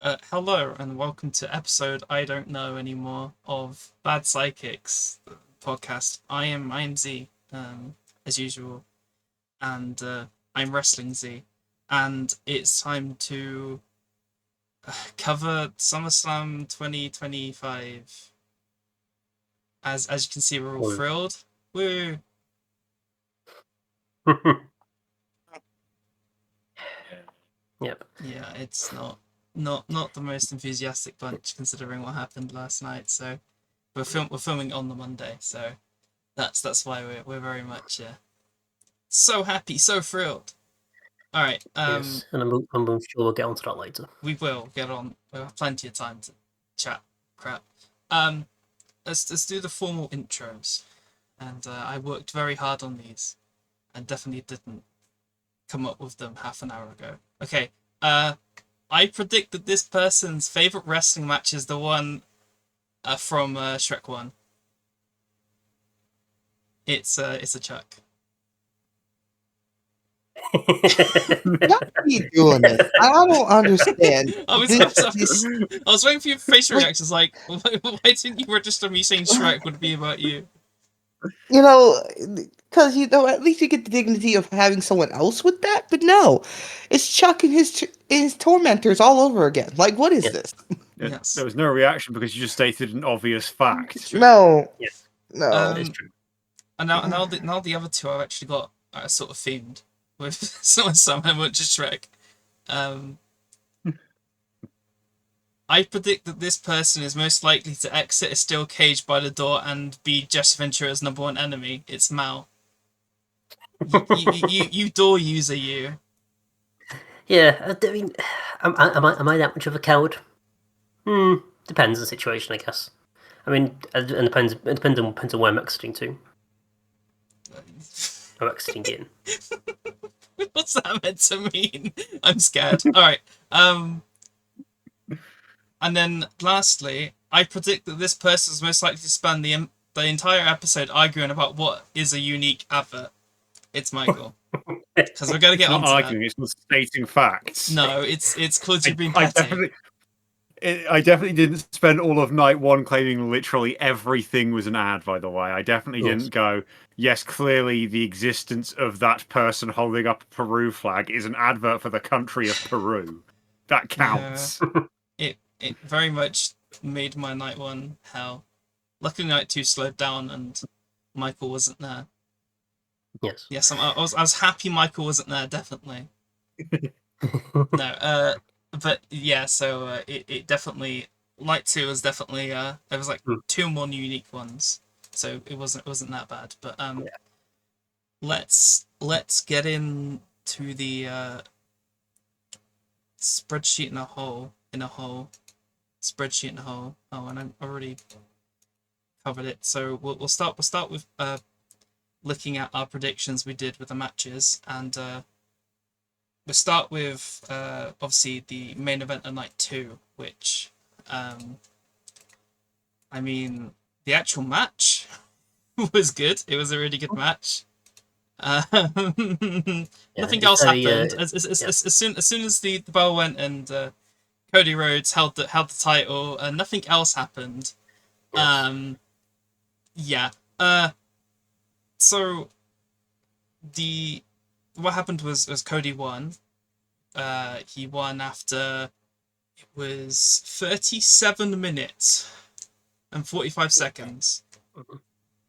Hello and welcome to episode I don't know anymore of Bad Psychics podcast. I am Z, as usual, and I'm Wrestling Z, and it's time to cover SummerSlam 2025. As you can see, we're all Woo. thrilled. Woo! Yep. Yeah, it's not the most enthusiastic bunch considering what happened last night. So we're filming on the Monday, so that's why we're very much so happy, so thrilled. All right, Yes, and I'm sure we'll get onto that later. we will get on. We'll have plenty of time to chat crap. Um, let's do the formal intros, and I worked very hard on these, and definitely didn't come up with them half an hour ago. Okay, I predict that this person's favorite wrestling match is the one from Shrek One. It's a Chuck. Why are you doing this? I don't understand. I was waiting for your facial reactions. Like, why didn't you register me saying Shrek would be about you? Because at least you get the dignity of having someone else with that. But no, it's Chuck and his tormentors all over again. Like, what is Yes. this? Yes. There was no reaction because you just stated an obvious fact. True. No, Yes. no. It's true. And now the other two I've actually got sort of themed with some and went to Shrek. I predict that this person is most likely to exit a steel cage by the door and be Jesse Ventura's number one enemy. It's Mal. You door user, you. Yeah, I mean, am I that much of a coward? Depends on the situation, I guess. I mean, it depends on where I'm exiting to. I'm exiting in. What's that meant to mean? I'm scared. All right. And then lastly, I predict that this person is most likely to spend the entire episode arguing about what is a unique advert. It's Michael. Because we're gonna get It's not onto arguing; it's not stating facts. No, it's because you've been I petty. definitely didn't spend all of night one claiming literally everything was an ad. By the way, I definitely Yes. didn't go. Yes, clearly the existence of that person holding up a Peru flag is an advert for the country of Peru. That counts. It very much made my night one hell. Luckily, night two slowed down and Michael wasn't there. Yes. Yes, I was happy Michael wasn't there. Definitely. No. But yeah. So it definitely night two was definitely there was like two more unique ones, so it wasn't that bad. But Yeah. let's get into the spreadsheet in a hole spreadsheet in a hole. Oh, and I already covered it. So we'll start with looking at our predictions we did with the matches, and we'll start with obviously the main event of night two, which I mean the actual match was good. It was a really good match. Nothing else happened. As soon as the bell went and Cody Rhodes held the title, nothing else happened. Yes. Yeah. So what happened was Cody won. He won after it was 37 minutes and 45 seconds,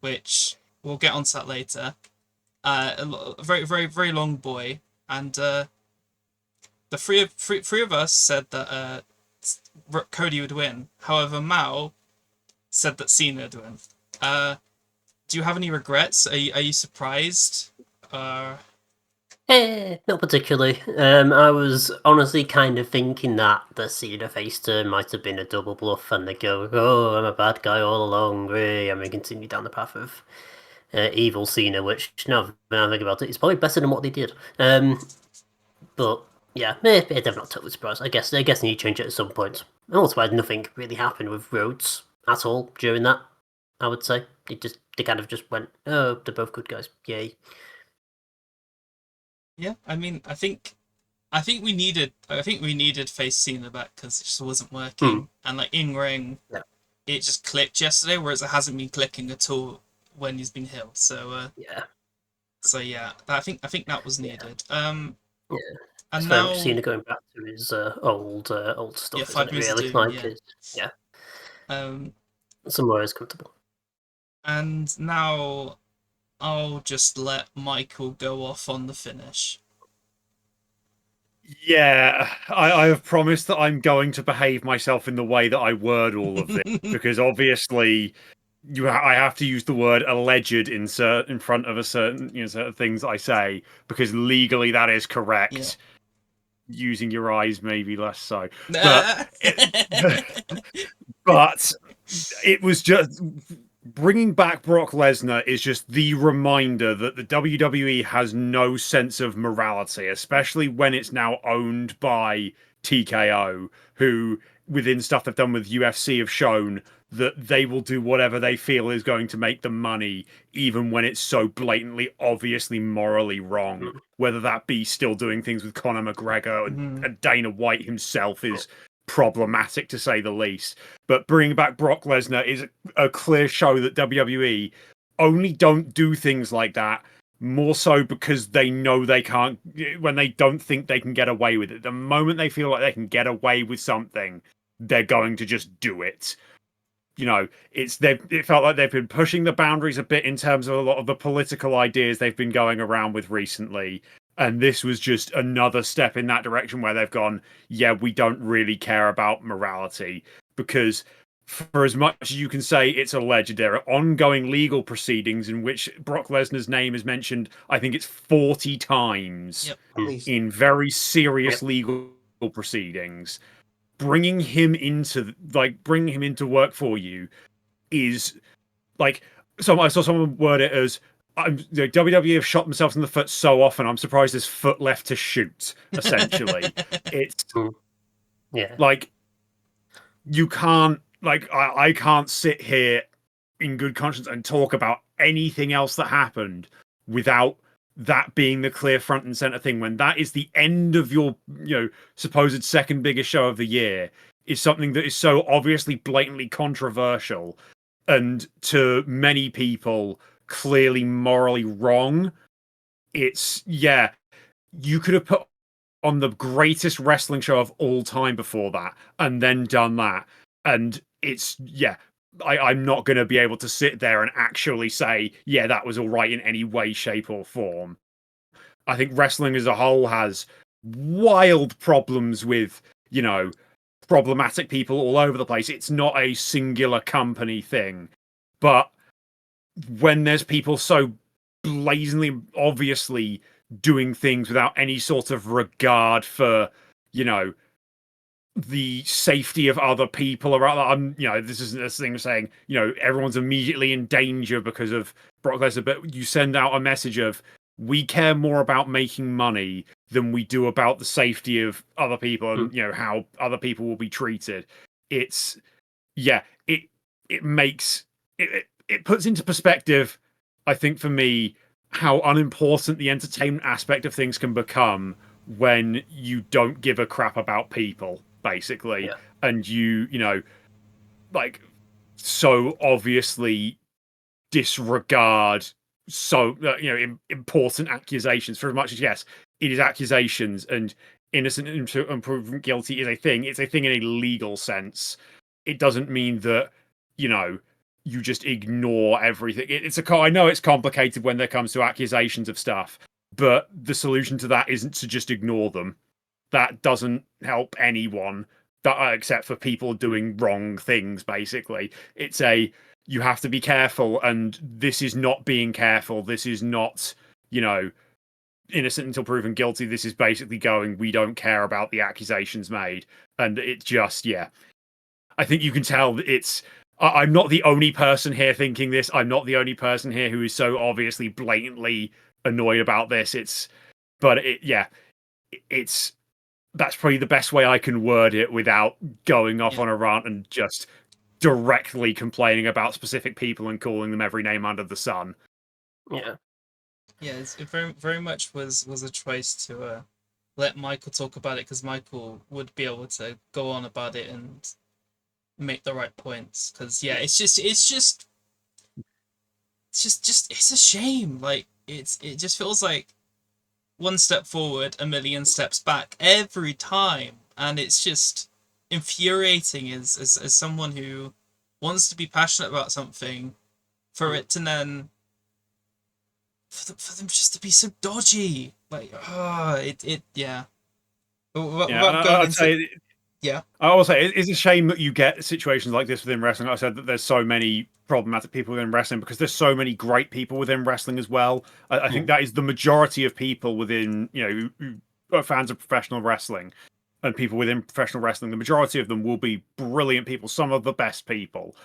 which we'll get onto that later. A very very very long boy, and the three of us said that Cody would win. However, Mao said that Cena would win. Do you have any regrets? Are you surprised? Not particularly. I was honestly kind of thinking that the Cena face turn might have been a double bluff, and they go, "Oh, I'm a bad guy all along," and we continue down the path of evil Cena, which now that I think about it, is probably better than what they did. But yeah, I'm not totally surprised. I guess they need to change it at some point. And also, nothing really happened with Rhodes at all during that. I would say they kind of just went, "Oh, they're both good guys, yay." Yeah, I mean, I think I think we needed Face Cena back because it just wasn't working, and like in ring, Yeah. it just clicked yesterday, whereas it hasn't been clicking at all when he's been healed. So Yeah. so yeah, I think that was needed. Yeah. And It's now Cena going back to his old stuff, yeah, isn't 5 it? minutes of Really, doom. like Yeah. yeah, Um, somewhere is comfortable. and now I'll just let Michael go off on the finish. Yeah, I have promised that I'm going to behave myself in the way that I word all of this because obviously I have to use the word alleged in front of a certain things I say because legally that is correct. Yeah. Using your eyes maybe less so, but but it was just bringing back Brock Lesnar is just the reminder that the WWE has no sense of morality, especially when it's now owned by TKO, who within stuff they've done with UFC have shown that they will do whatever they feel is going to make them money, even when it's so blatantly, obviously morally wrong. Whether that be still doing things with Conor McGregor and Dana White himself is problematic to say the least. But bringing back Brock Lesnar is a clear show that WWE only don't do things like that more so because they know they can't, when they don't think they can get away with it. The moment they feel like they can get away with something, they're going to just do it. You know, it felt like they've been pushing the boundaries a bit in terms of a lot of the political ideas they've been going around with recently. And this was just another step in that direction where they've gone, yeah, we don't really care about morality. Because for as much as you can say it's alleged, there are ongoing legal proceedings in which Brock Lesnar's name is mentioned, I think it's 40 times in very serious legal proceedings. Bringing him into work for you is like, so I saw someone word it as WWE have shot themselves in the foot so often I'm surprised there's foot left to shoot. Essentially, it's like you can't I can't sit here in good conscience and talk about anything else that happened without that being the clear front and center thing. When that is the end of your supposed second biggest show of the year, is something that is so obviously blatantly controversial and to many people clearly morally wrong. It's you could have put on the greatest wrestling show of all time before that and then done that, and it's I'm not going to be able to sit there and actually say, yeah, that was all right in any way, shape, or form. I think wrestling as a whole has wild problems with, problematic people all over the place. It's not a singular company thing. But when there's people so blazingly, obviously doing things without any sort of regard for, the safety of other people around. This isn't this thing saying, everyone's immediately in danger because of Brock Lesnar, but you send out a message of, we care more about making money than we do about the safety of other people and, how other people will be treated. It's, it makes, it puts into perspective, I think for me, how unimportant the entertainment aspect of things can become when you don't give a crap about people, basically, and you so obviously disregard important accusations. For as much as yes, it is accusations, and innocent until proven guilty is a thing. It's a thing in a legal sense. It doesn't mean that you just ignore everything. I know it's complicated when there comes to accusations of stuff, but the solution to that isn't to just ignore them. That doesn't help anyone, except for people doing wrong things, basically. You have to be careful, and this is not being careful. This is not, innocent until proven guilty. This is basically going, we don't care about the accusations made. And it just, I think you can tell I'm not the only person here thinking this. I'm not the only person here who is so obviously blatantly annoyed about this. That's probably the best way I can word it without going off on a rant and just directly complaining about specific people and calling them every name under the sun. Yeah. Yeah, it very, very much was a choice to let Michael talk about it because Michael would be able to go on about it and make the right points. Because yeah, it's a shame. Like it just feels like one step forward, a million steps back every time, and it's just infuriating as someone who wants to be passionate about something, for it to then for them just to be so dodgy. Like, yeah. Without going I'd into say yeah, I will say it's a shame that you get situations like this within wrestling. Like I said that there's so many problematic people within wrestling because there's so many great people within wrestling as well. I think that is the majority of people within, who are fans of professional wrestling and people within professional wrestling. The majority of them will be brilliant people, some of the best people.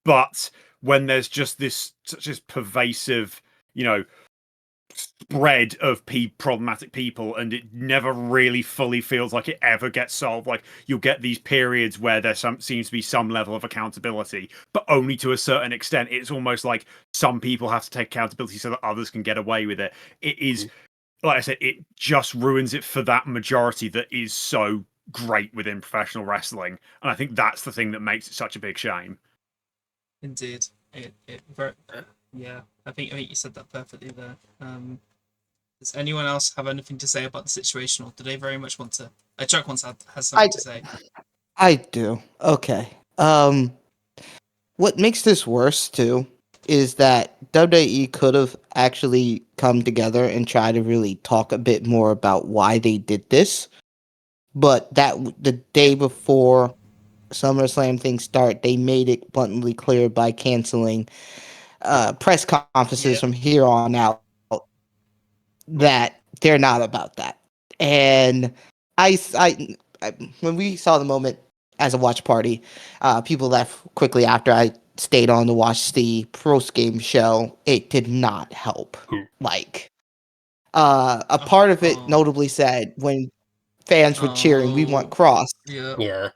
But when there's just this such as pervasive, spread of problematic people, and it never really fully feels like it ever gets solved. Like you'll get these periods where there seems to be some level of accountability, but only to a certain extent. It's almost like some people have to take accountability so that others can get away with it. It is, like I said, it just ruins it for that majority that is so great within professional wrestling, and I think that's the thing that makes it such a big shame. indeed. It very, yeah. I think you said that perfectly there. Does anyone else have anything to say about the situation, or do they very much want to? Chuck has something to say. I do. Okay. What makes this worse too is that WWE could have actually come together and try to really talk a bit more about why they did this. But the day before SummerSlam things start, they made it bluntly clear by canceling press conferences from here on out that they're not about that. And I when we saw the moment as a watch party, people left quickly after I stayed on to watch the post game show. It did not help. Like, a part of it notably said when fans were cheering, "We want Cross." Yeah.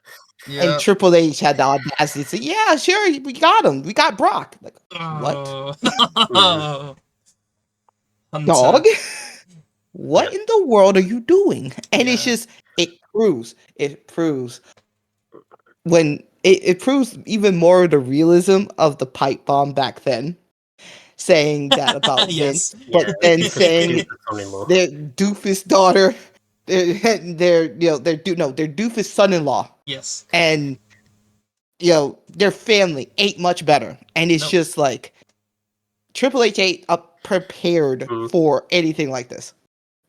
And Triple H had the audacity to say, "Yeah, sure, we got him. We got Brock." Like, what? Dog? What in the world are you doing? And it's just it proves when it proves even more the realism of the pipe bomb back then, saying that about Vince, but then saying their doofus daughter, their doofus son-in-law, Yes, and their family ain't much better, and it's just like Triple H ain't prepared for anything like this.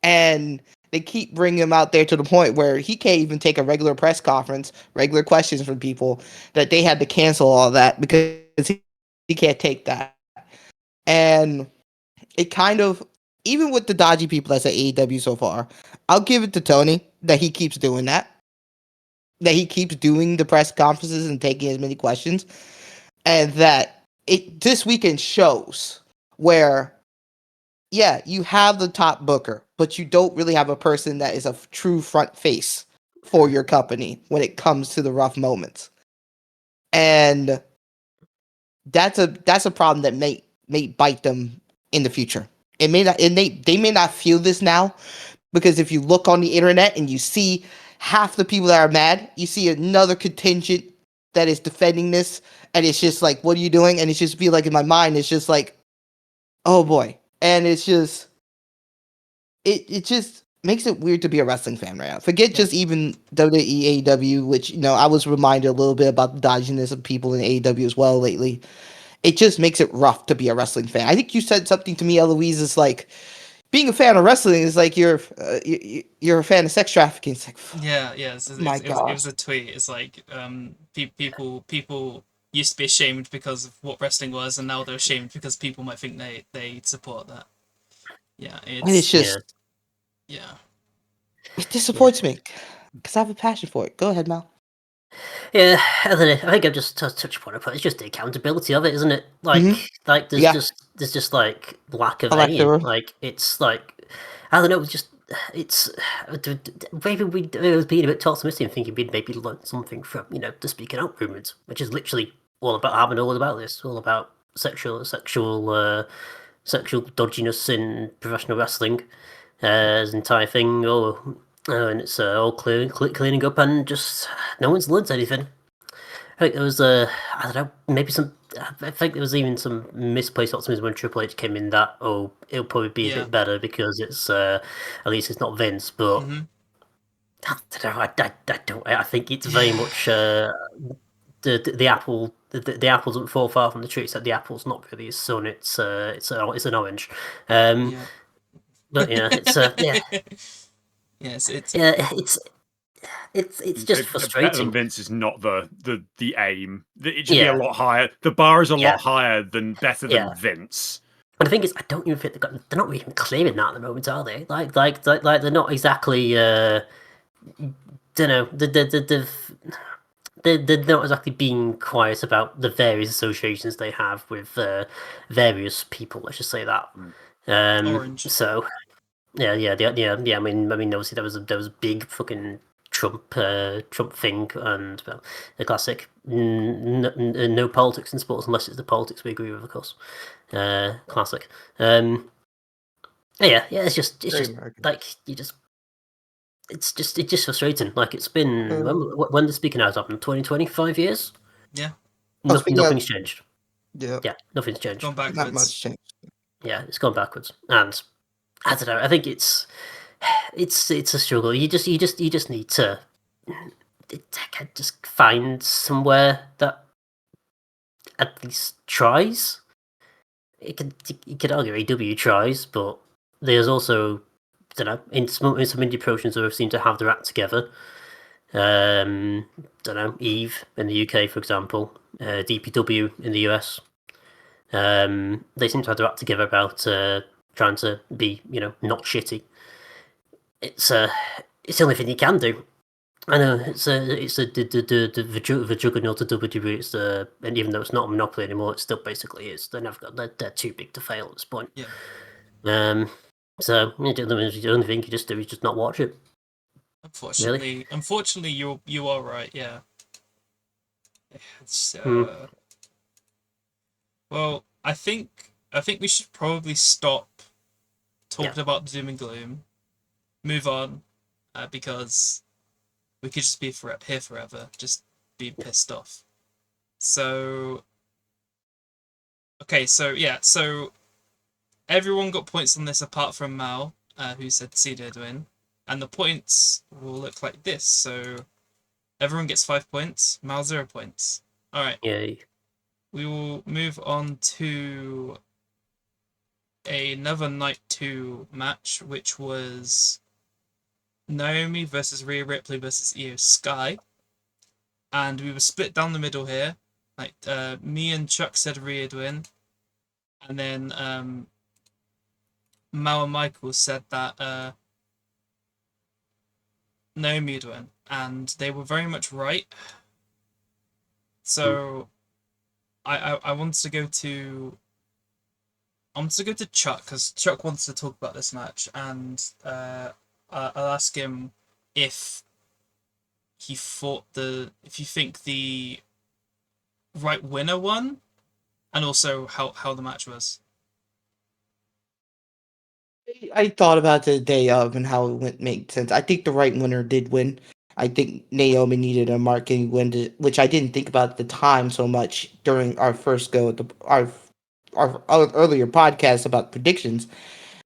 And they keep bringing him out there to the point where he can't even take a regular press conference, regular questions from people, that they had to cancel all that because he can't take that. And it kind of, even with the dodgy people that's at AEW so far, I'll give it to Tony that he keeps doing that. That he keeps doing the press conferences and taking as many questions. And that this weekend shows where, yeah, you have the top booker, but you don't really have a person that is a true front face for your company when it comes to the rough moments. And that's a problem that may bite them in the future. It may not, and they may not feel this now, because if you look on the internet and you see half the people that are mad, you see another contingent that is defending this, and it's just like, what are you doing? And it's just feel like in my mind, it's just like, oh boy. And it's just it just makes it weird to be a wrestling fan right now. Forget just even WWE, AEW, which, I was reminded a little bit about the dodginess of people in AEW as well lately. It just makes it rough to be a wrestling fan. I think you said something to me, Eloise, is like, being a fan of wrestling is like you're a fan of sex trafficking. It's like, it was a tweet. It's like people used to be ashamed because of what wrestling was, and now they're ashamed because people might think they support that. Yeah, it's just it disappoints me because I have a passion for it. Go ahead, Mal. Yeah, I don't know. I think I've just touched upon it, but it's just the accountability of it, isn't it? Like there's just like lack of any. Like it's like, I don't know. It's maybe we was being a bit optimistic and thinking we'd maybe learn something from the speaking out movement, which is literally all about this, all about sexual dodginess in professional wrestling, as an entire thing. Or And it's all cleaning up, and just no one's learned anything. I think there was I don't know, maybe some. I think there was even some misplaced optimism when Triple H came in that it'll probably be a bit better because it's at least it's not Vince. But I don't know. I don't. I think it's very much the apple. The apple doesn't fall far from the tree. Except the apple's not really his son. It's an orange. But yeah, it's yeah. Yes, Yeah, it's just frustrating. Better than Vince is not the aim. It should be a lot higher. The bar is a lot higher than better than Vince. And the thing is, I don't even think they're not really even clearing that at the moment, are they? Like they're not exactly. Don't know. They're not exactly being quiet about the various associations they have with various people. Let's just say that. Orange. So. Yeah. I mean, obviously there was a big fucking Trump thing, and well, the classic no politics in sports unless it's the politics we agree with, of course. Classic. Yeah. It's just like it's just frustrating. Like it's been when the speaking out happened, 2020, 5 years. Yeah. Nothing's changed. Yeah, nothing's changed. Gone backwards. Not much changed. Yeah, it's gone backwards, and I don't know. I think it's a struggle. You just need to just find somewhere that at least tries. You could argue AW tries, but there's also, I don't know, in some indie promotions that seem to have their act together. Don't know, Eve in the UK, for example, DPW in the US. They seem to have their act together about trying to be, not shitty. It's the only thing you can do. I know it's the juggernaut of WWE. And even though it's not a monopoly anymore, it still basically is. They're too big to fail at this point. Yeah. So the only thing you just do is just not watch it. Unfortunately, you are right. Yeah. It's, Well, I think we should probably stop talking about doom and gloom. Move on, because we could just be here forever, just being pissed off. So, okay, so everyone got points on this apart from Mal, who said Cedar would win, and the points will look like this. So, everyone gets 5 points. Mal 0 points. All right. Yay. We will move on to another Night 2 match, which was Naomi versus Rhea Ripley versus Io Sky. And we were split down the middle here. Like, me and Chuck said Rhea'd win. And then Mal and Michael said that Naomi would win. And they were very much right. So I wanted to go to Chuck, because Chuck wants to talk about this match, and I'll ask him if you think the right winner won, and also how the match was. I thought about the day of and how it made sense. I think the right winner did win. I think Naomi needed a marketing win, which I didn't think about at the time so much during our first go at our earlier podcast about predictions.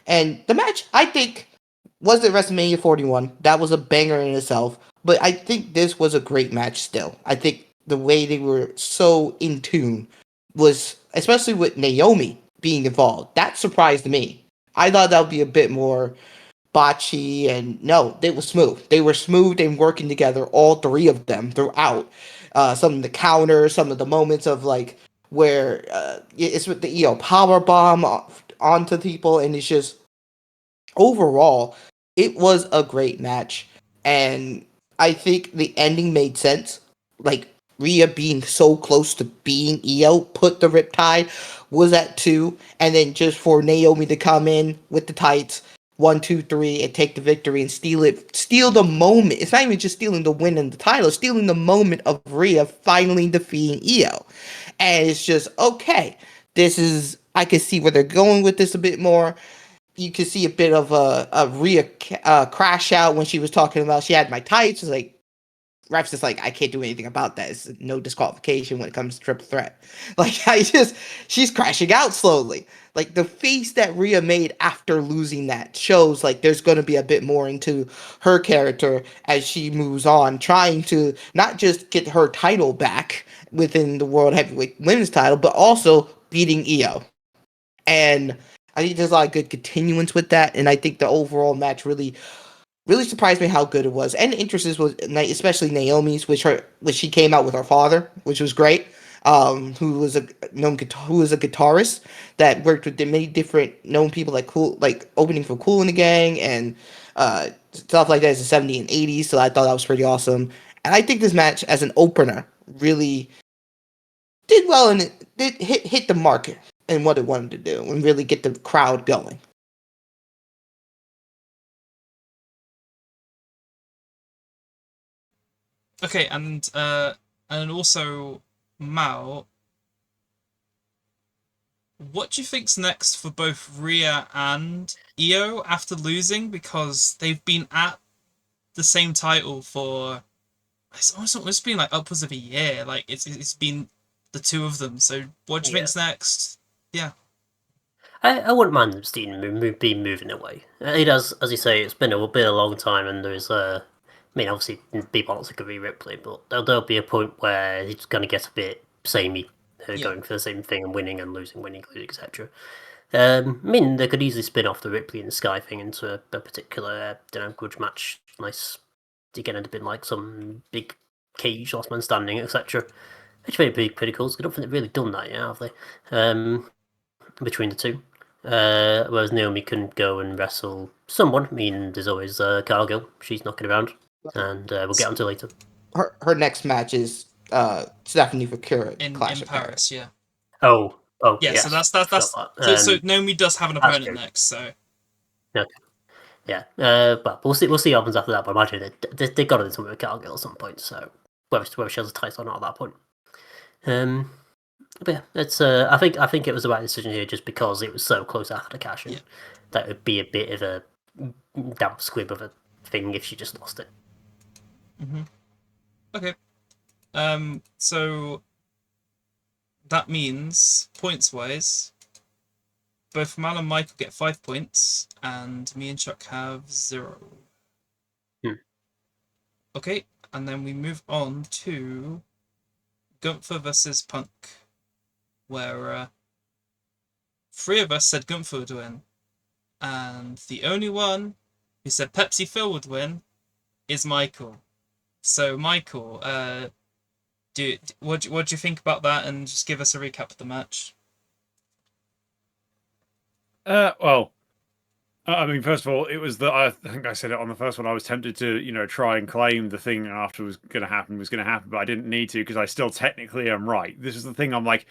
And the match, I think, was at WrestleMania 41. That was a banger in itself. But I think this was a great match still. I think the way they were so in tune was, especially with Naomi being involved, that surprised me. I thought that would be a bit more botchy, and no, they were smooth. They were smooth and working together, all three of them throughout. Some of the counters, some of the moments of like where it's with the power bomb onto people, and it's just overall it was a great match, and I think the ending made sense. Like Rhea being so close to being Io, put the riptide, was at 2, and then just for Naomi to come in with the tights, 1, 2, 3, and take the victory and steal the moment. It's not even just stealing the win and the title, stealing the moment of Rhea finally defeating Io. And it's just, okay, I can see where they're going with this a bit more. you could see a bit of a Rhea crash out when she was talking about she had my tights. It's like, ref's just like, I can't do anything about that. It's no disqualification when it comes to triple threat. Like, she's crashing out slowly. Like, the face that Rhea made after losing that shows like there's going to be a bit more into her character as she moves on, trying to not just get her title back within the World Heavyweight Women's title, but also beating Io. And I think there's a lot of good continuance with that. And I think the overall match really surprised me how good it was. And the interest was especially Naomi's, which she came out with her father, which was great. Who was a guitarist that worked with many different known people like opening for Kool and the Gang and stuff like that as the 70s and 80s. So I thought that was pretty awesome. And I think this match as an opener really did well and it did hit the market and what it wanted to do and really get the crowd going. Okay, and also Mao, what do you think's next for both Rhea and Io after losing? Because they've been at the same title for it's been like upwards of a year. Like it's been the two of them. So what do you think's next? Yeah. I wouldn't mind them be moving away. It has, as you say, it's been a long time, and there's I mean, obviously, people want to be Ripley, but there'll be a point where it's going to get a bit samey, going for the same thing and winning and losing, etc. I mean, they could easily spin off the Ripley and Sky thing into a particular, grudge match. Nice, again, it'd have been like some big cage, last man standing, etc. Which would be pretty cool. So I don't think they've really done that yet, have they? Between the two. Whereas Naomi can go and wrestle someone. I mean, there's always Cargill. She's knocking around. And we'll get onto later. Her next match is Stephanie Fakura in Paris, yeah. Oh, yeah. Yes. So that's so Naomi does have an opponent next. So okay. Yeah, but we'll see what happens after that. But I imagine they got to do something with Cargill at some point. So whether she has a title or not at that point. But yeah, it's. I think it was the right decision here, just because it was so close after the cash in. Yeah. That would be a bit of a damp squib of a thing if she just lost it. Mm-hmm. Okay. So that means points-wise, both Mal and Michael get 5 points, and me and Chuck have 0. Okay, and then we move on to Gunther versus Punk, where 3 of us said Gunther would win, and the only one who said Pepsi Phil would win is Michael. So Michael, what do you think about that, and just give us a recap of the match? Well, I mean, first of all, it was I think I said it on the first one. I was tempted to, try and claim the thing after was going to happen, but I didn't need to because I still technically am right. This is the thing. I'm like,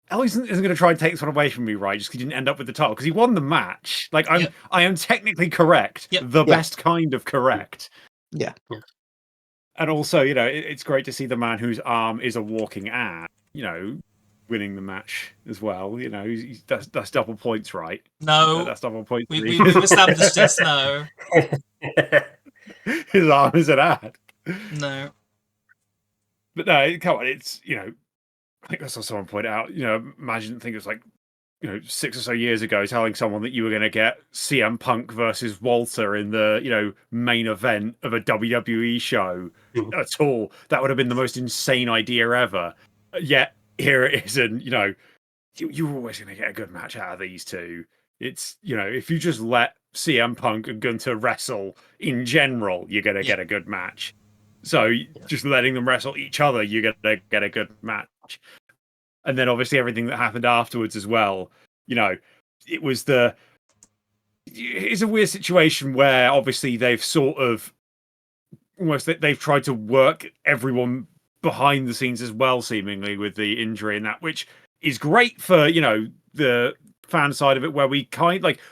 Ellie isn't going to try and take this one away from me, right? Just because he didn't end up with the title, because he won the match. Like, I am technically correct. Yep. The best kind of correct. Yeah. And also, it's great to see the man whose arm is a walking ad, winning the match as well. That's double points, right? No. That's double points. We've established this, no. His arm is an ad. No. But no, come on, it's, I think I saw someone point out, imagine, I think it was like, 6 or so years ago, telling someone that you were going to get CM Punk versus Walter in the, main event of a WWE show at all. That would have been the most insane idea ever. Yet here it is, and you're always going to get a good match out of these two. It's, if you just let CM Punk and Gunther wrestle in general, you're going to get a good match. So just letting them wrestle each other, you're going to get a good match. And then obviously everything that happened afterwards as well, it was it's a weird situation where obviously they've sort of they've tried to work everyone behind the scenes as well, seemingly, with the injury and that, which is great for, the fan side of it, where we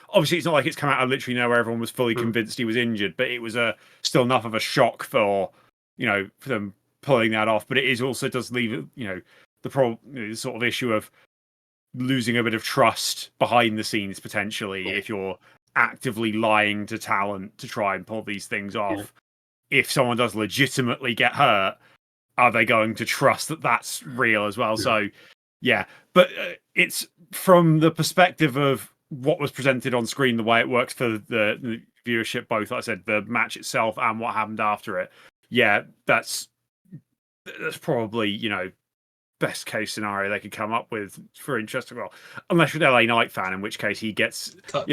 obviously it's not like it's come out of literally nowhere, everyone was fully convinced he was injured, but it was still enough of a shock for, for them pulling that off. But it is also does leave, the sort of issue of losing a bit of trust behind the scenes potentially if you're actively lying to talent to try and pull these things off. If someone does legitimately get hurt, are they going to trust that that's real as well? So, yeah, but it's from the perspective of what was presented on screen, the way it works for the viewership, both, like I said, the match itself and what happened after it. Yeah, that's probably, best case scenario they could come up with for interest. Well, unless you're an LA Knight fan, in which case he gets, Cooked.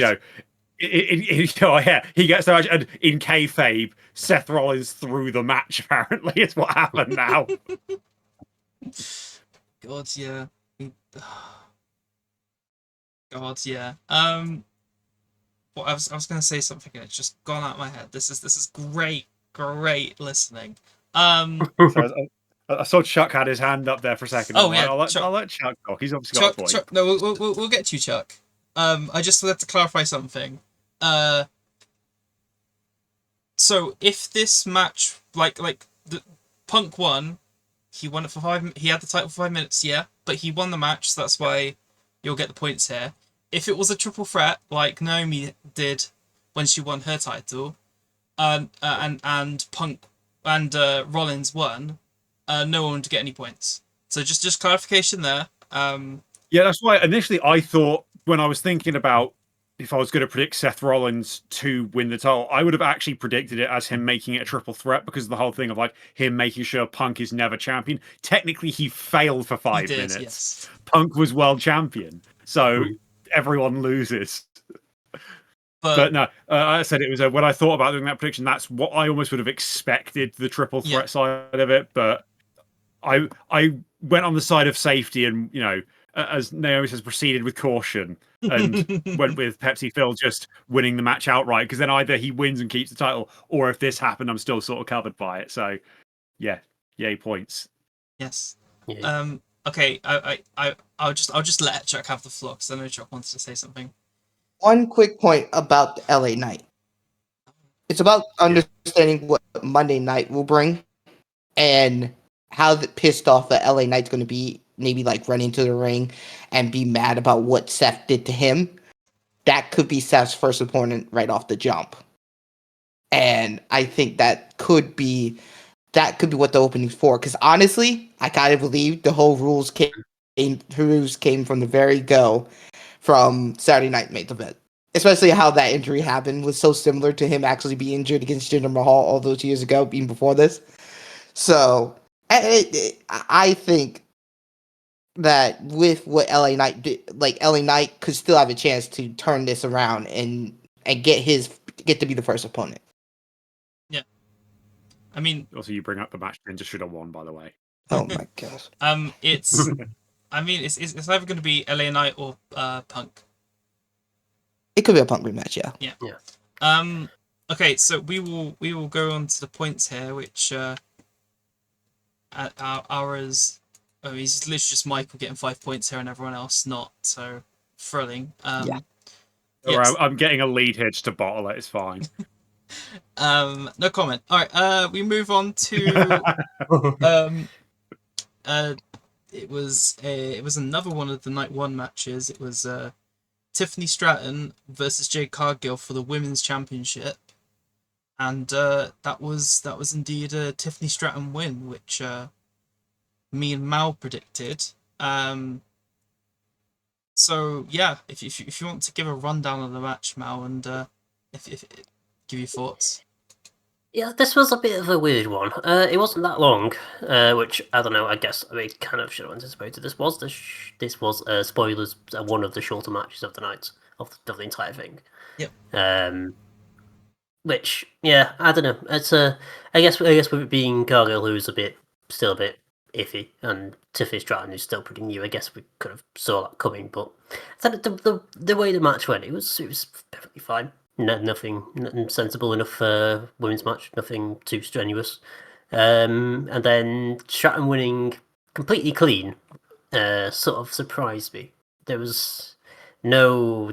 he gets the match, and in kayfabe, Seth Rollins threw the match. Apparently, is what happened now. God, yeah. God, yeah. Well, I was gonna say something and it's just gone out of my head. This is great listening. So I saw Chuck had his hand up there for a second. Oh, yeah, I'll let Chuck talk. He's obviously got a point. Chuck, no, we'll get to you, Chuck. I just had to clarify something. So if this match, like the Punk won, he won it for 5. He had the title for 5 minutes, yeah, but he won the match, so that's why you'll get the points here. If it was a triple threat like Naomi did when she won her title, and Punk and Rollins won, no one would get any points. So just clarification there. Yeah, that's why initially I thought, when I was thinking about if I was going to predict Seth Rollins to win the title, I would have actually predicted it as him making it a triple threat, because of the whole thing of like him making sure Punk is never champion. Technically, he failed for 5 minutes. Yes. Punk was world champion, so everyone loses. But no, I said it was when I thought about doing that prediction, that's what I almost would have expected, the triple threat side of it. But I went on the side of safety, and as Naomi says, proceeded with caution and went with Pepsi Phil just winning the match outright, because then either he wins and keeps the title, or if this happened, I'm still sort of covered by it. So yeah, yay points. Yes. Yeah. Okay. I'll just let Chuck have the floor, because I know Chuck wants to say something. One quick point about the LA Knight. It's about understanding what Monday Night will bring, and how pissed off the LA Knight's going to be, maybe like run into the ring and be mad about what Seth did to him. That could be Seth's first opponent right off the jump. And I think that could be what the opening's for. Because honestly, I kind of believe the whole rules came from the very go from Saturday Night Main Event. Especially how that injury happened was so similar to him actually being injured against Jinder Mahal all those years ago, even before this. So I think that with what LA Knight did, like LA Knight could still have a chance to turn this around and get to be the first opponent. Yeah, I mean, also you bring up the match Jinder should have won, by the way. Oh my gosh. It's it's either going to be LA Knight or Punk. It could be a Punk rematch, yeah. Yeah. Okay, so we will go on to the points here, which ours. Oh, he's literally just Michael getting 5 points here and everyone else not. So thrilling. Yeah. Yes. I'm getting a lead here just to bottle it. It's fine. No comment. All right. We move on to it was another one of the night one matches. It was Tiffany Stratton versus Jade Cargill for the women's championship, and that was indeed a Tiffany Stratton win, which me and Mal predicted. So yeah, if you want to give a rundown of the match, Mal, and if give your thoughts. Yeah, this was a bit of a weird one. It wasn't that long, which I don't know. I guess we kind of should have anticipated. This was spoilers. One of the shorter matches of the night of the entire thing. Yep. Which I don't know. It's I guess with it being Cargill, who's still a bit iffy, and Tiffany Stratton, who's still pretty new. I guess we could have saw that coming, but the way the match went, it was perfectly fine. Nothing sensible enough for women's match. Nothing too strenuous. And then Stratton winning completely clean, sort of surprised me. There's no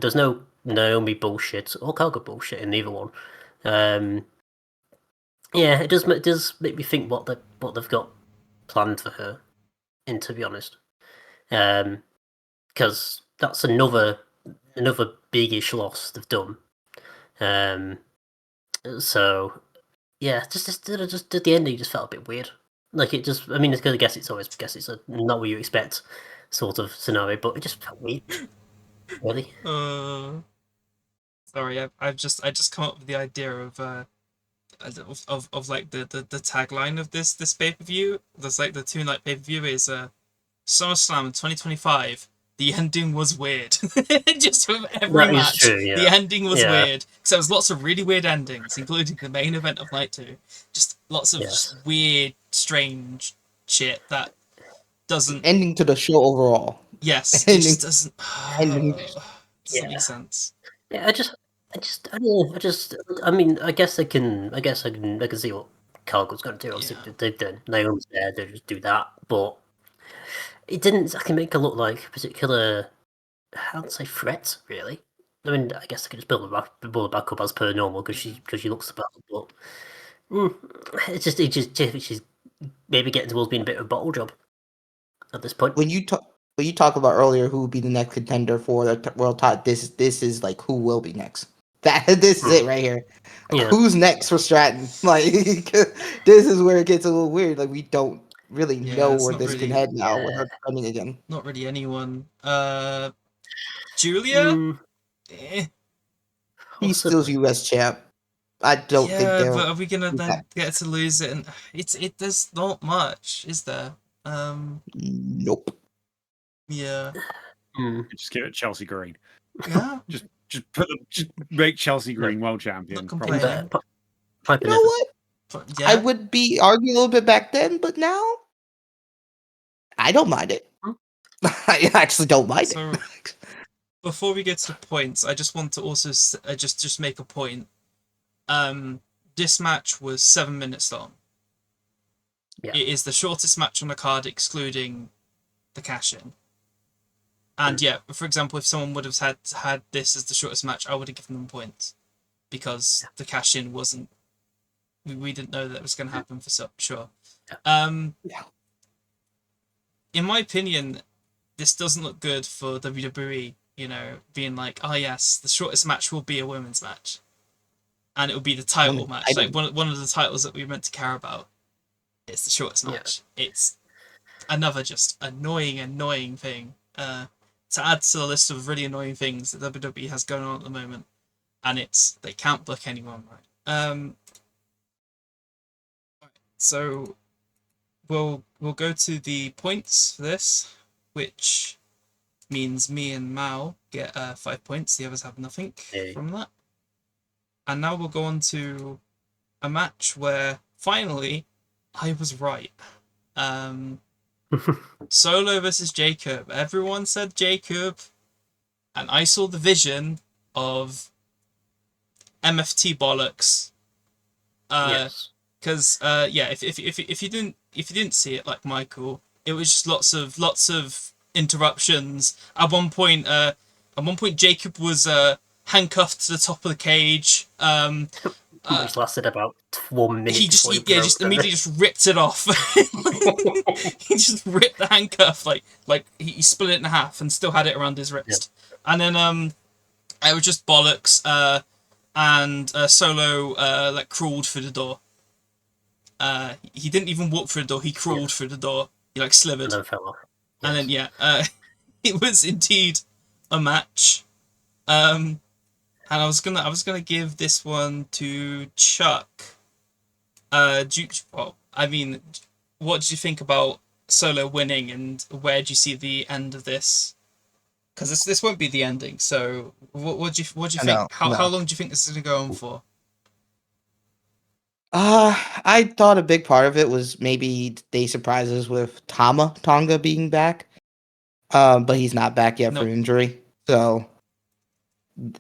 Naomi bullshit or Cargo bullshit in either one. It does make me think what they've got planned for her. And to be honest, because that's another big-ish loss they've done. So yeah, just the ending just felt a bit weird. Like it just, I mean, I guess it's a not what you expect sort of scenario, but it just felt weird. Really. Sorry, I just come up with the idea of like the tagline of this pay-per-view. There's like the 2-night pay-per-view is SummerSlam 2025. The ending was weird. Just from every That is match, true, yeah. the ending was Yeah. weird. So there was lots of really weird endings, including the main event of night 2. Just lots of just weird, strange shit that doesn't. Ending to the show overall. Yes, it just doesn't. Ending. Doesn't make sense. Yeah, I don't know. I mean, I can see what Cargill's going to do. Obviously, they've done Naomi's there. They just do that, but it didn't exactly make her look like a particular, how to say, threat. Really, I mean, I guess they could just build her back up as per normal because she looks the best. But she's maybe getting towards being a bit of a bottle job at this point. When you talk about earlier who would be the next contender for the world title, this is like who will be next. This is it right here. Yeah. Who's next for Stratton? Like this is where it gets a little weird. Like we don't really know where this can head now with her coming again. Not really anyone. Julia? He's still US champ. I don't think they're. But are we gonna then get to lose it? And there's not much, is there? Nope. Yeah. Just give it Chelsea Green. Yeah. just make Chelsea Green world champion. Not complaining. You know what? Yeah. I would be arguing a little bit back then, but now I don't mind it. I actually don't mind it. Before we get to the points, I just want to also just make a point. This match was 7 minutes long. Yeah. It is the shortest match on the card, excluding the cash-in. And yeah, for example, if someone would have had this as the shortest match, I would have given them points because the cash-in wasn't. We didn't know that it was going to happen for sure. In my opinion, this doesn't look good for WWE. You know, being like, oh yes, the shortest match will be a women's match, and it will be the title match, like one of the titles that we meant to care about. It's the shortest match. It's another just annoying thing to add to the list of really annoying things that WWE has going on at the moment, and it's they can't book anyone right. So we'll go to the points for this, which means me and Mao get 5 points. The others have nothing from that. And now we'll go on to a match where finally I was right. Solo versus Jacob. Everyone said Jacob, and I saw the vision of MFT bollocks. Yes. Because if you didn't see it like Michael, it was just lots of interruptions. At one point Jacob was handcuffed to the top of the cage. Which lasted about 1 minute. He just immediately ripped it off. He just ripped the handcuff like he split it in half and still had it around his wrist. Yeah. And then it was just bollocks. And Solo like crawled through the door. He didn't even walk through the door. He crawled through the door. He like slithered. And then fell off. Yes. And then it was indeed a match. And I was gonna give this one to Chuck. What did you think about Solo winning, and where do you see the end of this? Because this won't be the ending. So what do you think? How long do you think this is gonna go on for? I thought a big part of it was maybe they surprise us with Tonga being back. But he's not back yet for injury. So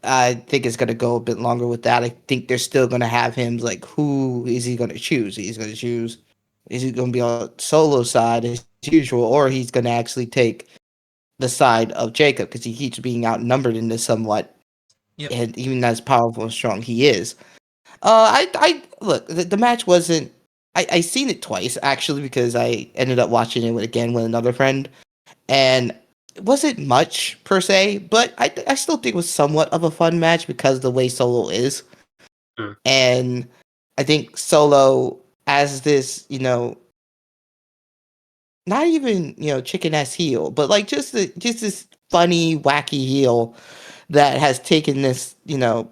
I think it's gonna go a bit longer with that. I think they're still gonna have him like, who is he gonna choose? Is he gonna be on Solo side as usual, or he's gonna actually take the side of Jacob because he keeps being outnumbered in this somewhat. Yep. And even as powerful and strong he is. I look, the match wasn't. I seen it twice actually because I ended up watching it again with another friend, and it wasn't much per se, but I still think it was somewhat of a fun match because the way Solo is. And I think Solo as this, not even chicken ass heel, but like just this funny, wacky heel that has taken this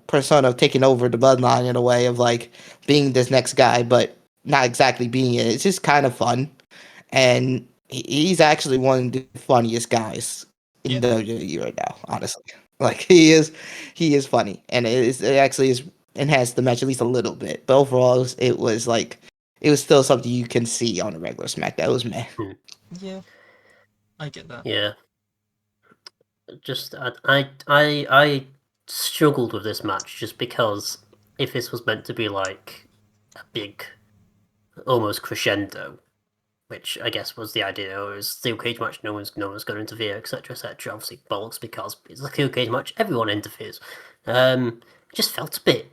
persona of taking over the bloodline in a way of like being this next guy, but not exactly being it. It's just kind of fun, and he's actually one of the funniest guys in WWE right now. Honestly, like he is funny, and it actually is enhanced the match at least a little bit. But overall, it was still something you can see on a regular SmackDown. It was meh. Yeah, I get that. Yeah. Just I struggled with this match just because if this was meant to be like a big, almost crescendo, which I guess was the idea, it was a steel cage match, no one's going to interfere, etc., etc. Obviously bollocks because it's a steel cage match, everyone interferes. It just felt a bit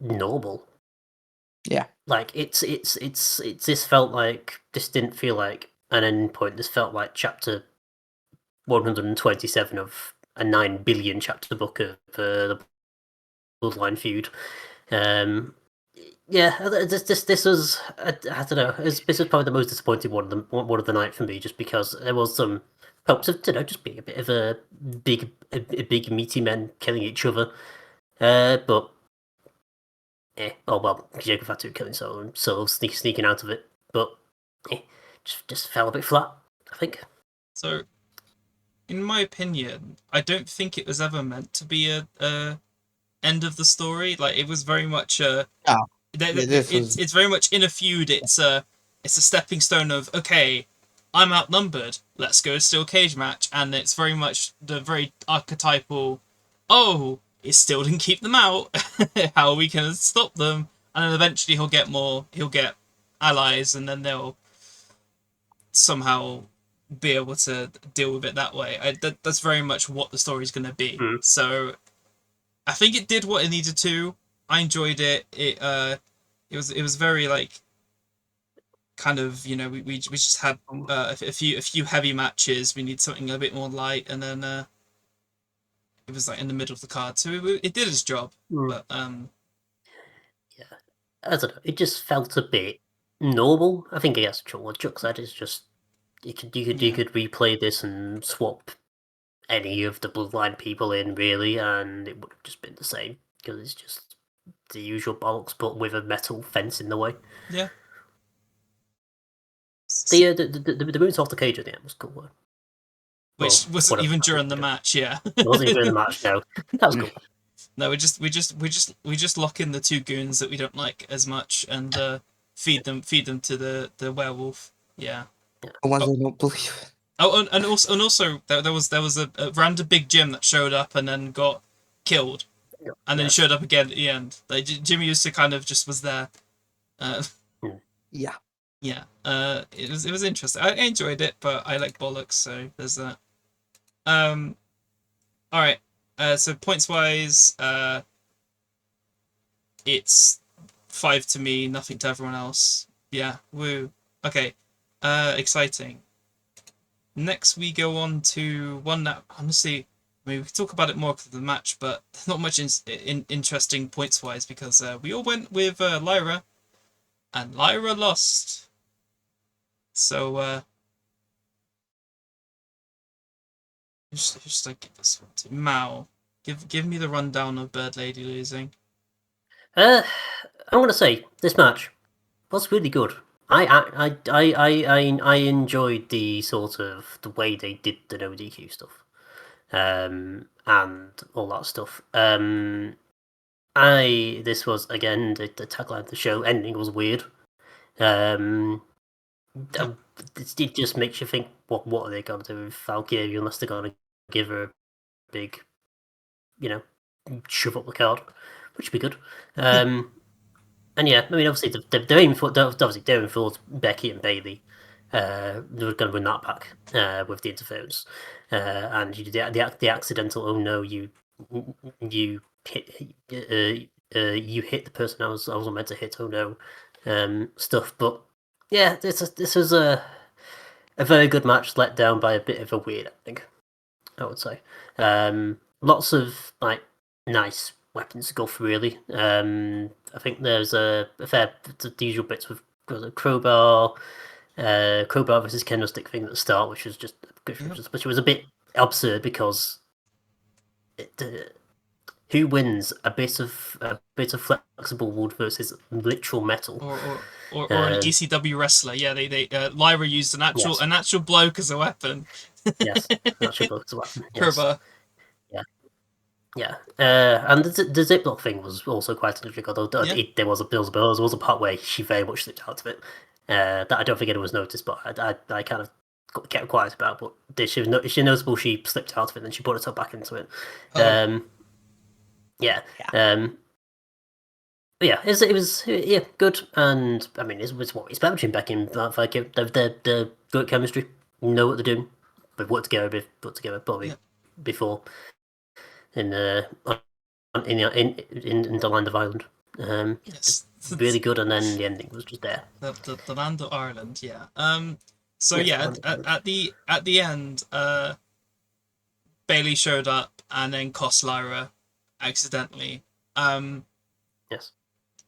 normal. Yeah. Like it's this felt like this didn't feel like an end point. This felt like chapter 127 of a 9 billion chapter book of the Bloodline feud. Yeah, this was I don't know. This was probably the most disappointing one of the night for me, just because there was some hopes of just being a bit of a big meaty men killing each other. But oh well, Jacob Fatu killing Solo sneaking out of it, but just fell a bit flat, I think. So, in my opinion, I don't think it was ever meant to be a end of the story. Like it was very much it's very much in a feud. It's a stepping stone of okay, I'm outnumbered. Let's go steel cage match, and it's very much the very archetypal. Oh, it still didn't keep them out. How are we gonna stop them? And then eventually he'll get allies, and then they'll somehow be able to deal with it that way. That's very much what the story's going to be. So I think it did what it needed to. I enjoyed it. It was very like kind of we just had a few heavy matches. We need something a bit more light, and then it was like in the middle of the card, so it did its job. But yeah, I don't know. It just felt a bit normal. I think I guess what Chuck said is just you could replay this and swap any of the Bloodline people in really, and it would have just been the same because it's just the usual bollocks, but with a metal fence in the way. Yeah. The moves off the cage at the end was cool. Which wasn't even during the match, yeah. It wasn't even during the match, no. That was cool. No, we just lock in the two goons that we don't like as much and feed them to the werewolf. Yeah. The ones I don't believe. Oh, and also there was a random big Jim that showed up and then got killed, and then showed up again at the end. Like Jimmy used to kind of just was there. Yeah. Yeah. It was interesting. I enjoyed it, but I like bollocks, so there's that. All right. So points wise, it's 5 to me, nothing to everyone else. Yeah. Woo. Okay. Exciting. Next, we go on to one that honestly, I mean, we can talk about it more because of the match, but there's not much interesting points wise because we all went with Lyra, and Lyra lost. So just like give this one to Mao. Give me the rundown of Bird Lady losing. I'm gonna say this match was really good. I enjoyed the sort of the way they did the no DQ stuff, and all that stuff. This was again the tagline of the show ending was weird. It just makes you think, what are they going to do with Valkyrie unless they're going to give her a big, shove up the card, which would be good. And yeah, I mean, obviously they're aiming for Becky and Bailey. They were going to win that back with the interference, and you did the accidental. Oh no, you hit you hit the person I was meant to hit. Oh no, stuff. But yeah, this was a very good match, let down by a bit of a weird ending, I would say. Lots of like nice weapons scuff, really. I think there's a fair the usual bits with crowbar versus candlestick thing at the start, which was a bit absurd because who wins a bit of flexible wood versus literal metal? Or an ECW wrestler? Yeah, Lyra used an actual bloke as a weapon. Yes, an actual bloke as a weapon. Yes. Crowbar. Yeah, and the Ziploc thing was also quite interesting. Although there was a part where she very much slipped out of it. That I don't think anyone was noticed, but I kind of kept quiet about. But she noticeable she slipped out of it and she put herself back into it. It was good, and I mean it was what we expected between Becky and Viking. They're good at chemistry, know what they're doing. They've worked together probably before in the land of Ireland. Yes, really good, and then the ending was just there. The land of Ireland, yeah. At the end, Bailey showed up and then cost Lyra accidentally. Yes.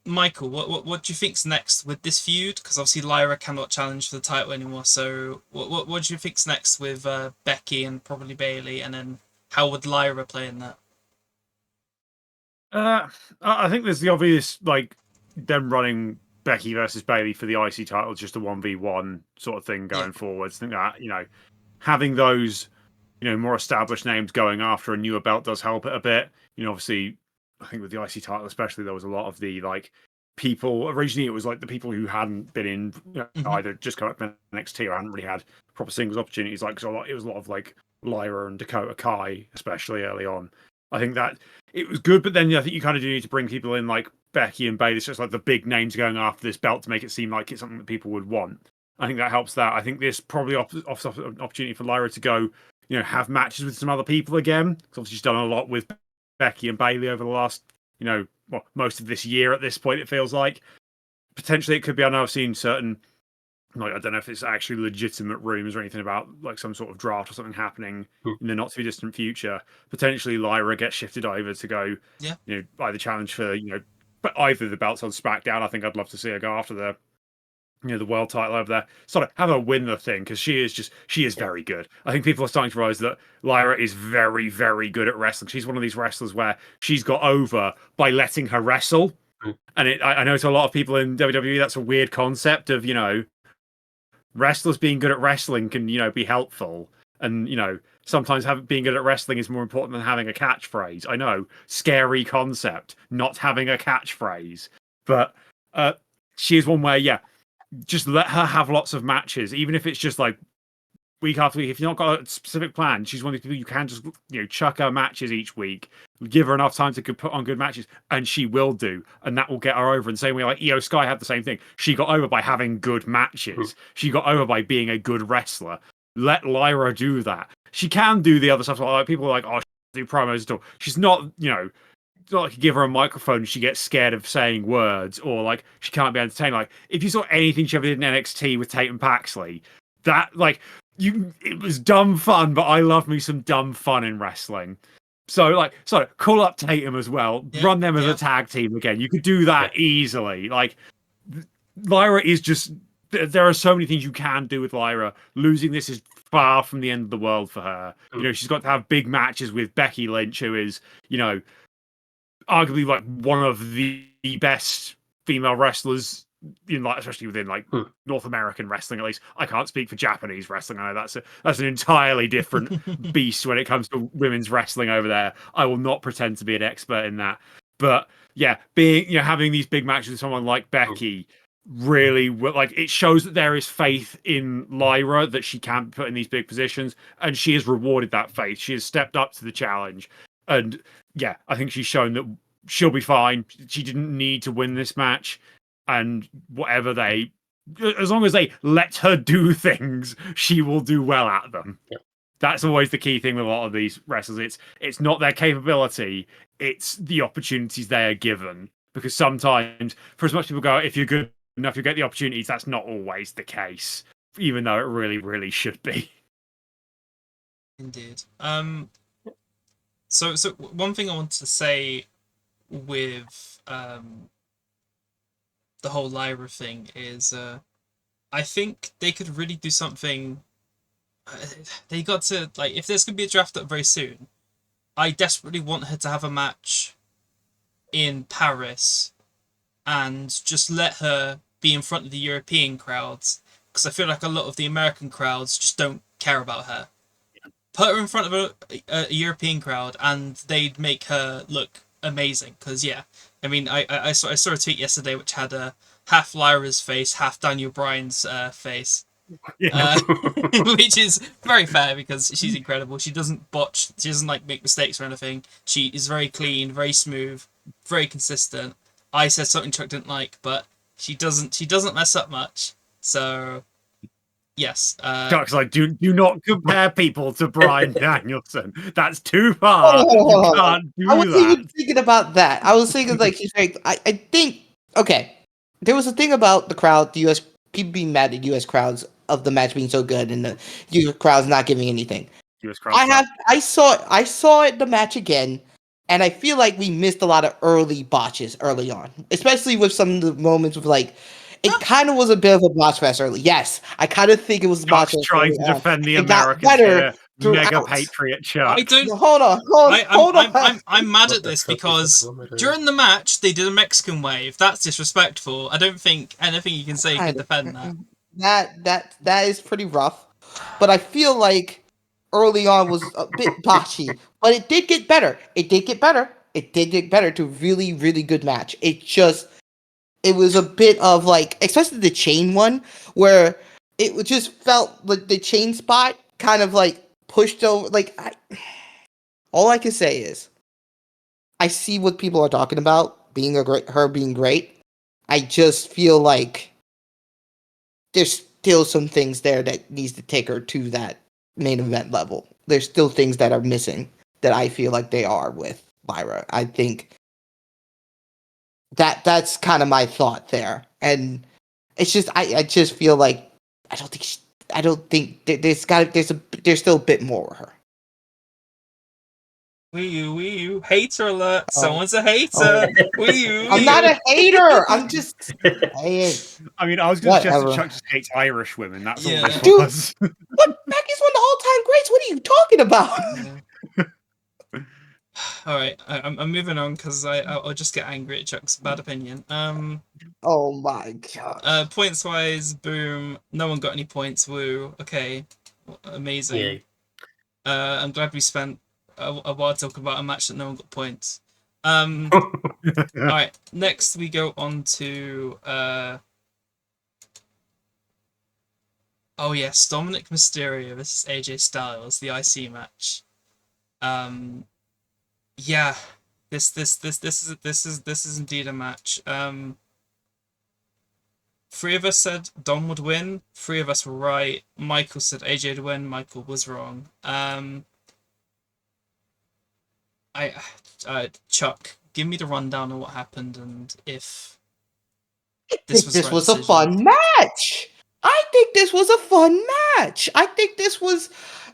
Michael, what do you think's next with this feud? Because obviously Lyra cannot challenge for the title anymore. So what do you think's next with Becky and probably Bailey, and then how would Lyra play in that? I think there's the obvious, like, them running Becky versus Bailey for the IC title, just a 1v1 sort of thing going forwards. I think that, having those, more established names going after a newer belt does help it a bit. Obviously, I think with the IC title especially, there was a lot of the, like, people, originally it was like the people who hadn't been in, either just come up from NXT or hadn't really had proper singles opportunities, like, so it was a lot of, like, Lyra and Dakota Kai, especially early on. I think that it was good, but then I think you kind of do need to bring people in like Becky and Bailey. It's just like the big names going after this belt to make it seem like it's something that people would want. I think that helps that. I think this probably offers an opportunity for Lyra to go, have matches with some other people again. Because obviously she's done a lot with Becky and Bailey over the last, most of this year at this point, it feels like. Potentially it could be, I know I've seen certain, like, I don't know if it's actually legitimate rumors or anything about like some sort of draft or something happening in the not too distant future. Potentially Lyra gets shifted over to go, either challenge for, but either the belts on SmackDown. I think I'd love to see her go after the, the world title over there. Sort of have her win the thing, because she is very good. I think people are starting to realize that Lyra is very, very good at wrestling. She's one of these wrestlers where she's got over by letting her wrestle. And I know to a lot of people in WWE, that's a weird concept of, wrestlers being good at wrestling can, be helpful. And, sometimes being good at wrestling is more important than having a catchphrase. I know, scary concept, not having a catchphrase. But she is one where, just let her have lots of matches, even if it's just like week after week. If you've not got a specific plan, she's one of these people you can just, chuck her matches each week, give her enough time to put on good matches, and she will do, and that will get her over. In the same way, like Io Sky had the same thing. She got over by having good matches. She got over by being a good wrestler. Let Lyra do that. She can do the other stuff. Like people are like, oh, she do promos at all. She's not, it's not like you give her a microphone, she gets scared of saying words, or like she can't be entertained. Like if you saw anything she ever did in NXT with Tatum Paxley, that like it was dumb fun, but I love me some dumb fun in wrestling. So call up Tatum as well, run them as a tag team again. You could do that easily. Like Lyra is just, there are so many things you can do with Lyra. Losing this is far from the end of the world for her. She's got to have big matches with Becky Lynch, who is, arguably like one of the best female wrestlers in, like, especially within like North American wrestling. At least I can't speak for Japanese wrestling. I know that's an entirely different beast when it comes to women's wrestling over there. I will not pretend to be an expert in that, but being having these big matches with someone like Becky really, like, it shows that there is faith in Lyra, that she can be put in these big positions, and she has rewarded that faith. She has stepped up to the challenge, and I think she's shown that she'll be fine. She didn't need to win this match, and as long as they let her do things, she will do well at them. That's always the key thing with a lot of these wrestlers. It's not their capability, it's the opportunities they are given. Because sometimes, for as much people go, if you're good enough, you get the opportunities, that's not always the case, even though it really, really should be. Indeed. So one thing I want to say with the whole Lyra thing is I think they could really do something. They got to, like, if there's gonna be a draft up very soon, I desperately want her to have a match in Paris and just let her be in front of the European crowds, because I feel like a lot of the American crowds just don't care about her. Put her in front of a European crowd and they'd make her look amazing. Because, yeah, I mean, I saw a tweet yesterday which had half Lyra's face, half Daniel Bryan's face. Yeah. Which is very fair because she's incredible. She doesn't botch. She doesn't like make mistakes or anything. She is very clean, very smooth, very consistent. I said something Chuck didn't like, but she doesn't mess up much. So yes, Chuck's like, do not compare people to Bryan Danielson. That's too far. Oh, You can't do I was that. even thinking about that. I was thinking like he's like I think okay. There was a thing about the crowd, the US people being mad at US crowds of the match being so good and the US crowds not giving anything. US crowd I saw it the match again, and I feel like we missed a lot of early botches early on, especially with some of the moments with like it kind of was a bit of a botch fest early. Yes, I kind of think it was a botch Chuck's fest trying early to on. defend the It got Americans better here. Mega throughout. patriot Chuck. I don't. No, hold on. I'm mad What at the this fuck is because wrong with it? during the match they did a Mexican wave. That's disrespectful. I don't think anything you can say can defend that. That is pretty rough, but I feel like early on was a bit botchy, but it did get better. It did get better to really really good match. It was a bit of like, especially the chain one, where it just felt like the chain spot kind of like pushed over. All I can say is I see what people are talking about being her being great. I just feel like there's still some things there that needs to take her to that main event level. There's still things that are missing that I feel like they are with Lyra. I think that's kind of my thought there, and it's just I just feel like I don't think there's still a bit more with her. Wee you, hater alert! Oh. Someone's a hater. Oh. Wee you. I'm not a hater. I'm just saying. I mean, I was going to suggest that Whatever. Chuck just hates Irish women. That's all Yeah. this Dude. was. But Becky's one of the all-time greats. What are you talking about? Yeah. All right, I'm moving on because I'll just get angry at Chuck's bad opinion. Oh my god. Points wise, boom. No one got any points. Woo. Okay, amazing. Yay. I'm glad we spent a while talking about a match that no one got points. All right, next we go on to oh yes, Dominic Mysterio versus AJ Styles, the IC match. Yeah, this is indeed a match. Three of us said Dom would win. Three of us were right. Michael said AJ would win. Michael was wrong. Chuck, give me the rundown of what happened and if this was This the right was a decision. fun match. I think this was a fun match. I think this was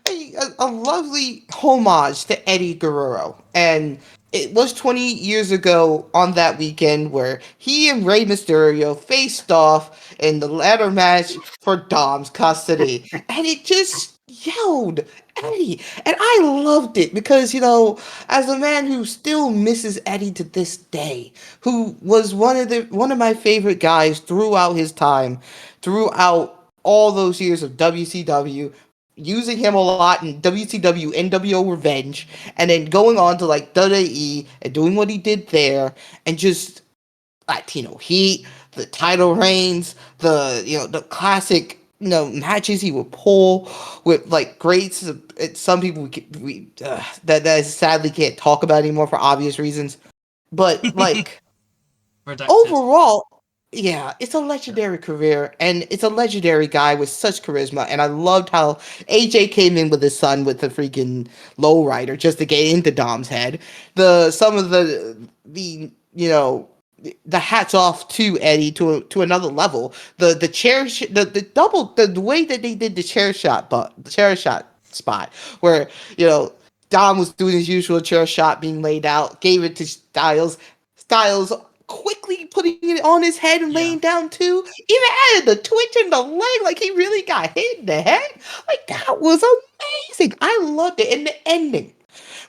a lovely homage to Eddie Guerrero. And it was 20 years ago on that weekend where he and Rey Mysterio faced off in the ladder match for Dom's custody. And it just yelled Eddie. And I loved it because, you know, as a man who still misses Eddie to this day, who was one of my favorite guys throughout his time, throughout all those years of WCW, using him a lot in WCW NWO Revenge, and then going on to like WWE and doing what he did there, and just Latino Heat, the title reigns, the classic matches he would pull with like greats. Some people that sadly can't talk about anymore for obvious reasons, but like Redacted. overall, yeah, it's a legendary career, and it's a legendary guy with such charisma. And I loved how AJ came in with his son with the freaking lowrider just to get into Dom's head. Some of the the hats off to Eddie to another level. The chair the way that they did the chair shot spot where Dom was doing his usual chair shot being laid out, gave it to Styles. Styles quickly putting it on his head and Yeah. laying down too. Even added the twitch in the leg, like he really got hit in the head. Like that was amazing. I loved it. And the ending.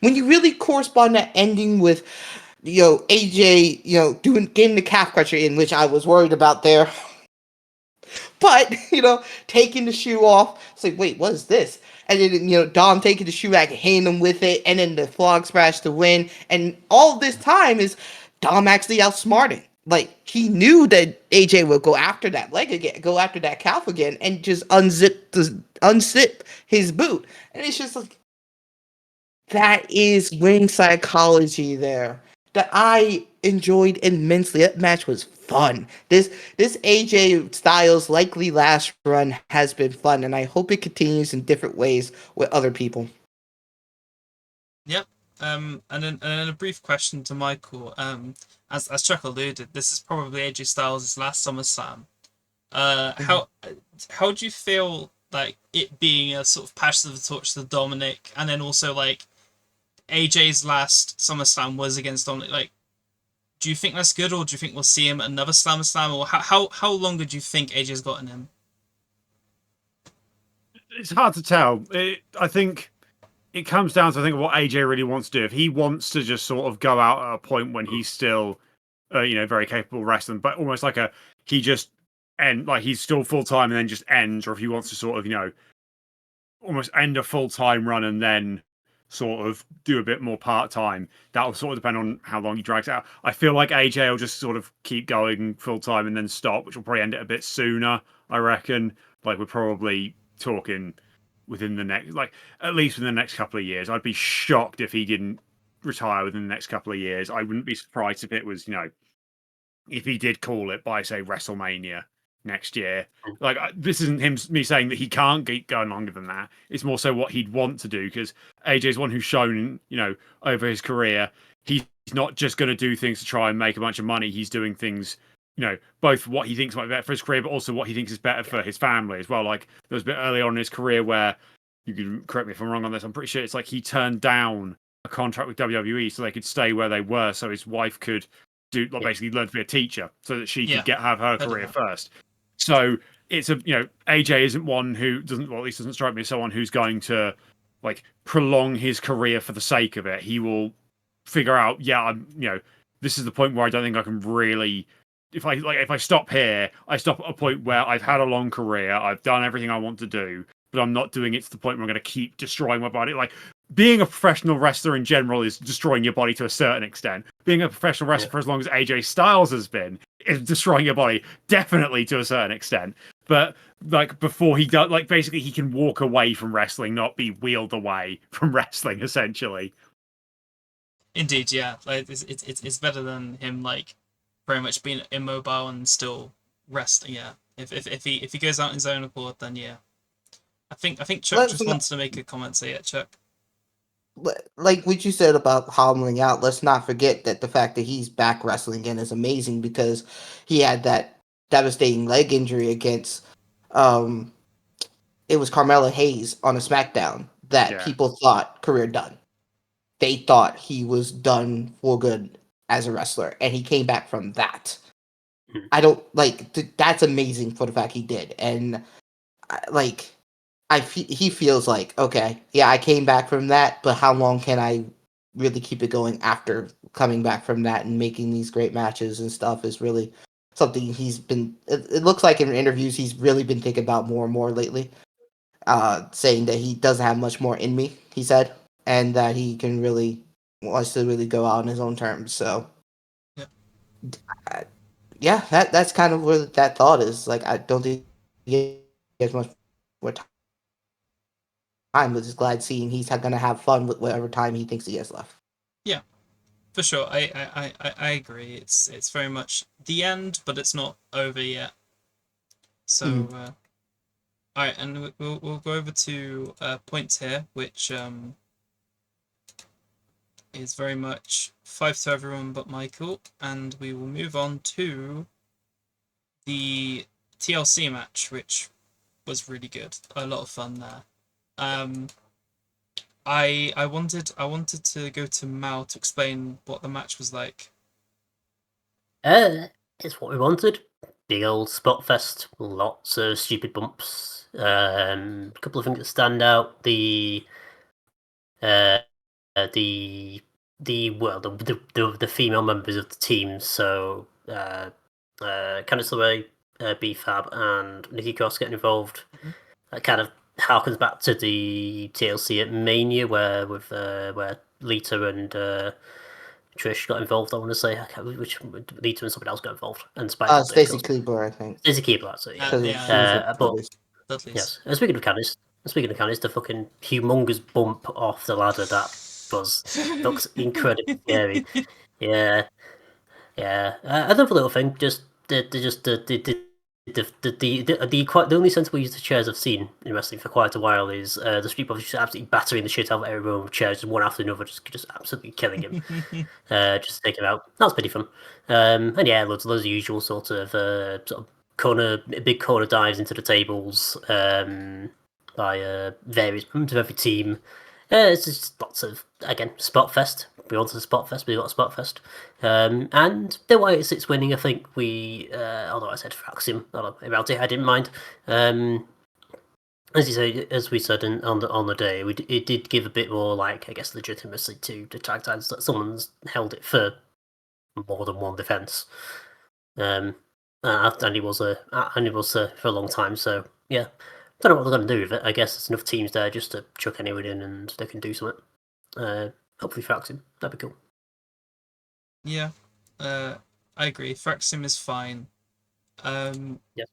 When you really correspond that ending with AJ, getting the calf crusher in, which I was worried about there. But, taking the shoe off, it's like, wait, what is this? And then, Dom taking the shoe back, hitting him with it, and then the frog splash to win. And all this time is Dom actually outsmarting. Like, he knew that AJ would go after that leg again, go after that calf again, and just unzip his boot. And it's just like, that is ring psychology there that I enjoyed immensely. That match was fun. This AJ Styles likely last run has been fun, and I hope it continues in different ways with other people. Yep. And then a brief question to Michael. As Chuck alluded, this is probably AJ Styles' last SummerSlam. How do you feel like it being a sort of passing the torch to Dominic, and then also like AJ's last SummerSlam was against Dominic? Like, do you think that's good, or do you think we'll see him at another SummerSlam, or how longer do you think AJ's got in him? It's hard to tell. I think it comes down to what AJ really wants to do. If he wants to just sort of go out at a point when he's still, very capable wrestling, but almost like he just end, like he's still full time and then just ends, or if he wants to sort of almost end a full time run and then sort of do a bit more part time. That will sort of depend on how long he drags out. I feel like AJ will just sort of keep going full time and then stop, which will probably end it a bit sooner. I reckon. Like we're probably talking within the next, like at least within the next couple of years. I'd be shocked if he didn't retire within the next couple of years. I wouldn't be surprised if it was, if he did call it by say WrestleMania next year. Like this isn't me saying that he can't keep going longer than that. It's more so what he'd want to do, because AJ's one who's shown, over his career, he's not just going to do things to try and make a bunch of money. He's doing things, both what he thinks might be better for his career, but also what he thinks is better for his family as well. Like there was a bit early on in his career where, you can correct me if I'm wrong on this, I'm pretty sure it's like he turned down a contract with WWE so they could stay where they were, so his wife could basically learn to be a have so that she could have her career first. So it's AJ isn't one who doesn't, well, at least doesn't strike me as someone who's going to like prolong his career for the sake of it. He will figure out, this is the point where I don't think I can really, if I stop here, I stop at a point where I've had a long career, I've done everything I want to do, but I'm not doing it to the point where I'm going to keep destroying my body. Like being a professional wrestler in general is destroying your body to a certain extent. Being a professional wrestler for as long as AJ Styles has been is destroying your body, definitely to a certain extent. But like before he does, like basically he can walk away from wrestling, not be wheeled away from wrestling, essentially. Indeed, yeah. Like it's better than him like very much being immobile and still resting. Yeah. If he goes out in his own accord, then yeah. I think Chuck just wants to make a comment. So yeah, Chuck. Like what you said about hobbling out, let's not forget that the fact that he's back wrestling again is amazing, because he had that devastating leg injury against it was Carmella Hayes on a SmackDown that people thought career done. They thought he was done for good as a wrestler, and he came back from that. I don't that's amazing for the fact he did, and he feels like, okay, yeah, I came back from that, but how long can I really keep it going after coming back from that and making these great matches and stuff is really something he's been, it looks like in interviews he's really been thinking about more and more lately, saying that he doesn't have much more in me, he said, and that he can really, wants to really go out on his own terms, so. Yeah, that's kind of where that thought is. Like, I don't think he has much more time, but just glad seeing he's going to have fun with whatever time he thinks he has left. Yeah, for sure. I agree. It's very much the end, but it's not over yet. So, all right, and we'll go over to points here, which is very much 5 to everyone but Michael, and we will move on to the TLC match, which was really good. A lot of fun there. I wanted to go to Mal to explain what the match was like. It's what we wanted. Big old spot fest, lots of stupid bumps. A couple of things that stand out. The female members of the team. So Candice LeRae, B-Fab, and Nikki Cross getting involved. That kind of harkens back to the TLC at Mania, where Lita and Trish got involved. I want to say which Lita and somebody else got involved, and Spider. Stacy Keibler, I think. Stacy Keibler, actually. But yes. And speaking of Candice, the fucking humongous bump off the ladder looks incredibly scary. Yeah. Another little thing, just the only sensible use of chairs I've seen in wrestling for quite a while is the Street Profits just absolutely battering the shit out of everyone with chairs, one after another, just absolutely killing him, just taking him out. That was pretty fun. And yeah, loads of usual sort of big corner dives into the tables by various members of every team. It's just lots of, again, spot fest. We wanted a spot fest, we got a spot fest. And the way it's winning, I think although I said Fraxium, I didn't mind. As we said on the day, it did give a bit more, like, I guess, legitimacy to the tag titles that someone's held it for more than one defense. And he was for a long time. So yeah, don't know what they're going to do with it. I guess there's enough teams there just to chuck anyone in, and they can do something. Hopefully, Fraxim, that'd be cool. Yeah, I agree. Fraxim is fine. Yeah.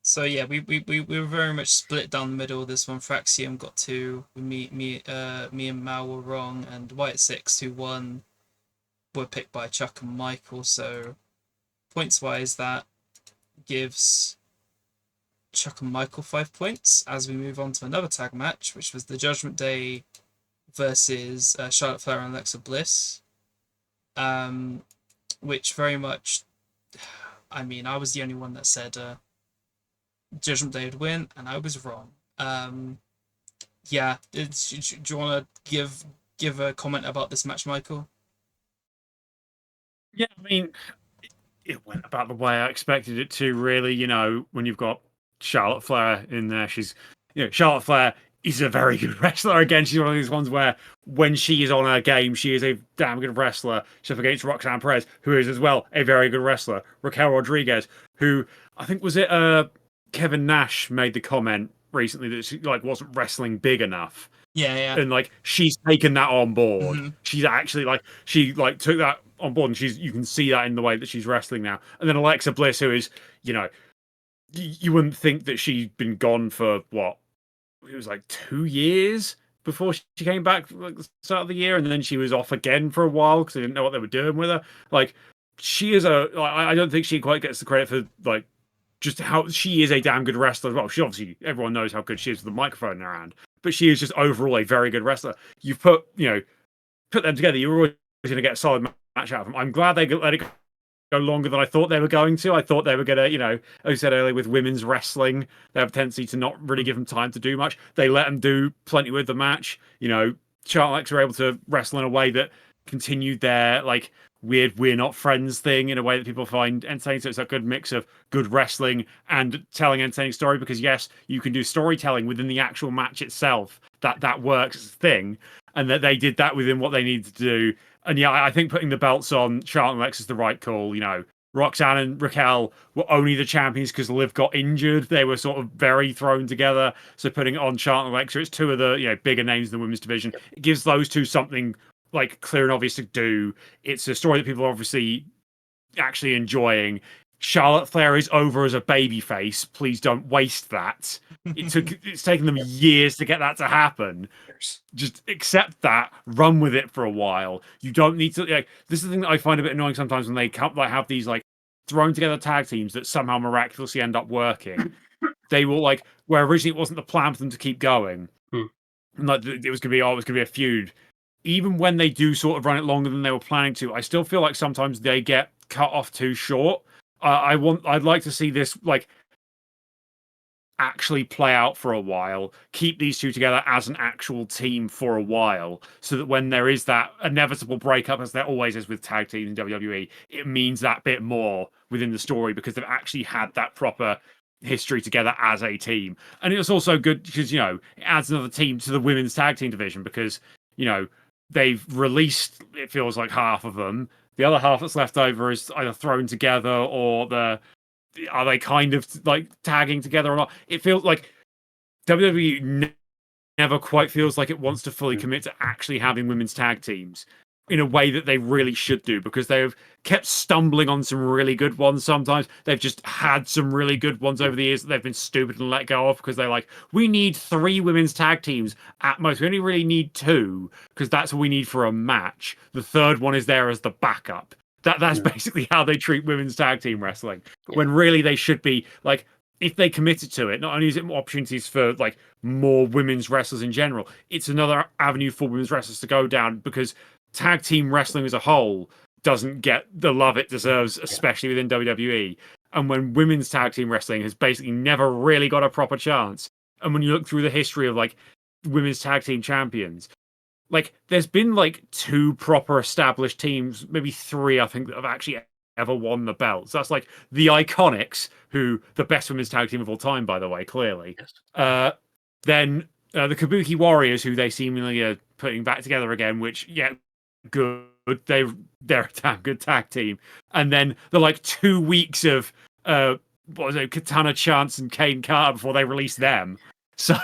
So yeah, we were very much split down the middle. This one, Fraxium got 2. Me and Mal were wrong, and White 6, who won, were picked by Chuck and Michael. So points wise, that gives Chuck and Michael 5 points. As we move on to another tag match, which was the Judgment Day versus Charlotte Flair and Alexa Bliss, which very much, I mean, I was the only one that said Judgment Day would win, and I was wrong. Yeah, do you want to give a comment about this match, Michael? Yeah, I mean, it went about the way I expected it to, really. You know, when you've got Charlotte Flair in there, Charlotte Flair is a very good wrestler. Again, she's one of these ones where when she is on her game, she is a damn good wrestler. She's up against Roxanne Perez, who is as well a very good wrestler. Raquel Rodriguez, who I think Kevin Nash made the comment recently that she wasn't wrestling big enough. Yeah. And she's taken that on board. Mm-hmm. She's actually took that on board, and you can see that in the way that she's wrestling now. And then Alexa Bliss, who is, you wouldn't think that she'd been gone for what? It was 2 years before she came back at the start of the year, and then she was off again for a while because they didn't know what they were doing with her. She is I don't think she quite gets the credit for just how she is a damn good wrestler as well. She obviously, everyone knows how good she is with the microphone in her hand, but she is just overall a very good wrestler. You've put them together, you're always going to get a solid match out of them. I'm glad they let it go longer than I thought they were going to. I thought they were going to, as I said earlier, with women's wrestling, they have a tendency to not really give them time to do much. They let them do plenty with the match. Charlotte and Alexa were able to wrestle in a way that continued their weird we're not friends thing in a way that people find entertaining. So it's a good mix of good wrestling and telling entertaining story, because yes, you can do storytelling within the actual match itself. That works as a thing, and that they did that within what they needed to do. And yeah, I think putting the belts on Charlotte and Alexa is the right call. Roxanne and Raquel were only the champions because Liv got injured. They were sort of very thrown together. So putting it on Charlotte and Alexa, it's two of the bigger names in the women's division. It gives those two something clear and obvious to do. It's a story that people are obviously actually enjoying. Charlotte Flair is over as a babyface. Please don't waste that. It's taken them years to get that to happen. Just accept that, run with it for a while. You don't need to this is the thing that I find a bit annoying sometimes when they have these thrown together tag teams that somehow miraculously end up working. They will where originally it wasn't the plan for them to keep going. And it was gonna be a feud. Even when they do sort of run it longer than they were planning to, I still feel like sometimes they get cut off too short. I'd like to see this actually play out for a while, keep these two together as an actual team for a while, so that when there is that inevitable breakup, as there always is with tag teams in WWE, it means that bit more within the story because they've actually had that proper history together as a team. And it was also good because, you know, it adds another team to the women's tag team division because, you know, they've released, it feels like, half of them. The other half that's left over is either thrown together or are they kind of like tagging together or not? It feels like WWE never quite feels like it wants to fully commit to actually having women's tag teams in a way that they really should do, because they've kept stumbling on some really good ones sometimes. They've just had some really good ones over the years that they've been stupid and let go of because they're like, we need 3 women's tag teams at most. We only really need 2 because that's what we need for a match. The third one is there as the backup. That's basically how they treat women's tag team wrestling. When really they should be like, if they committed to it, not only is it more opportunities for like more women's wrestlers in general, it's another avenue for women's wrestlers to go down, because tag team wrestling as a whole doesn't get the love it deserves, especially within WWE. And when women's tag team wrestling has basically never really got a proper chance, and when you look through the history of like women's tag team champions, like there's been like 2 proper established teams, maybe 3, I think, that have actually ever won the belts. That's like the Iconics, who the best women's tag team of all time, by the way, clearly. Then the Kabuki Warriors, who they seemingly are putting back together again, which, good. They're a damn good tag team. And then the like 2 weeks of what was it, Katana Chance and Kane Carter before they released them. So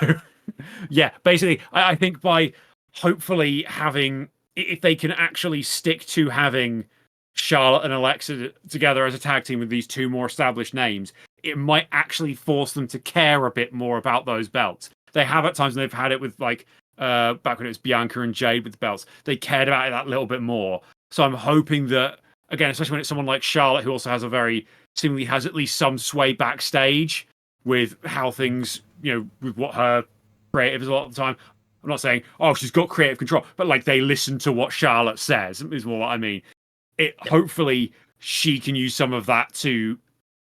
yeah, basically, I think by hopefully having, if they can actually stick to having Charlotte and Alexa together as a tag team with these 2 more established names, it might actually force them to care a bit more about those belts. They have at times, and they've had it with like back when it was Bianca and Jade with the belts, they cared about it that little bit more. So I'm hoping that, again, especially when it's someone like Charlotte, who also has a very, seemingly has at least some sway backstage with how things, you know, with what her creative is a lot of the time. I'm not saying, oh, she's got creative control, but like they listen to what Charlotte says, is more what I mean. Hopefully she can use some of that to,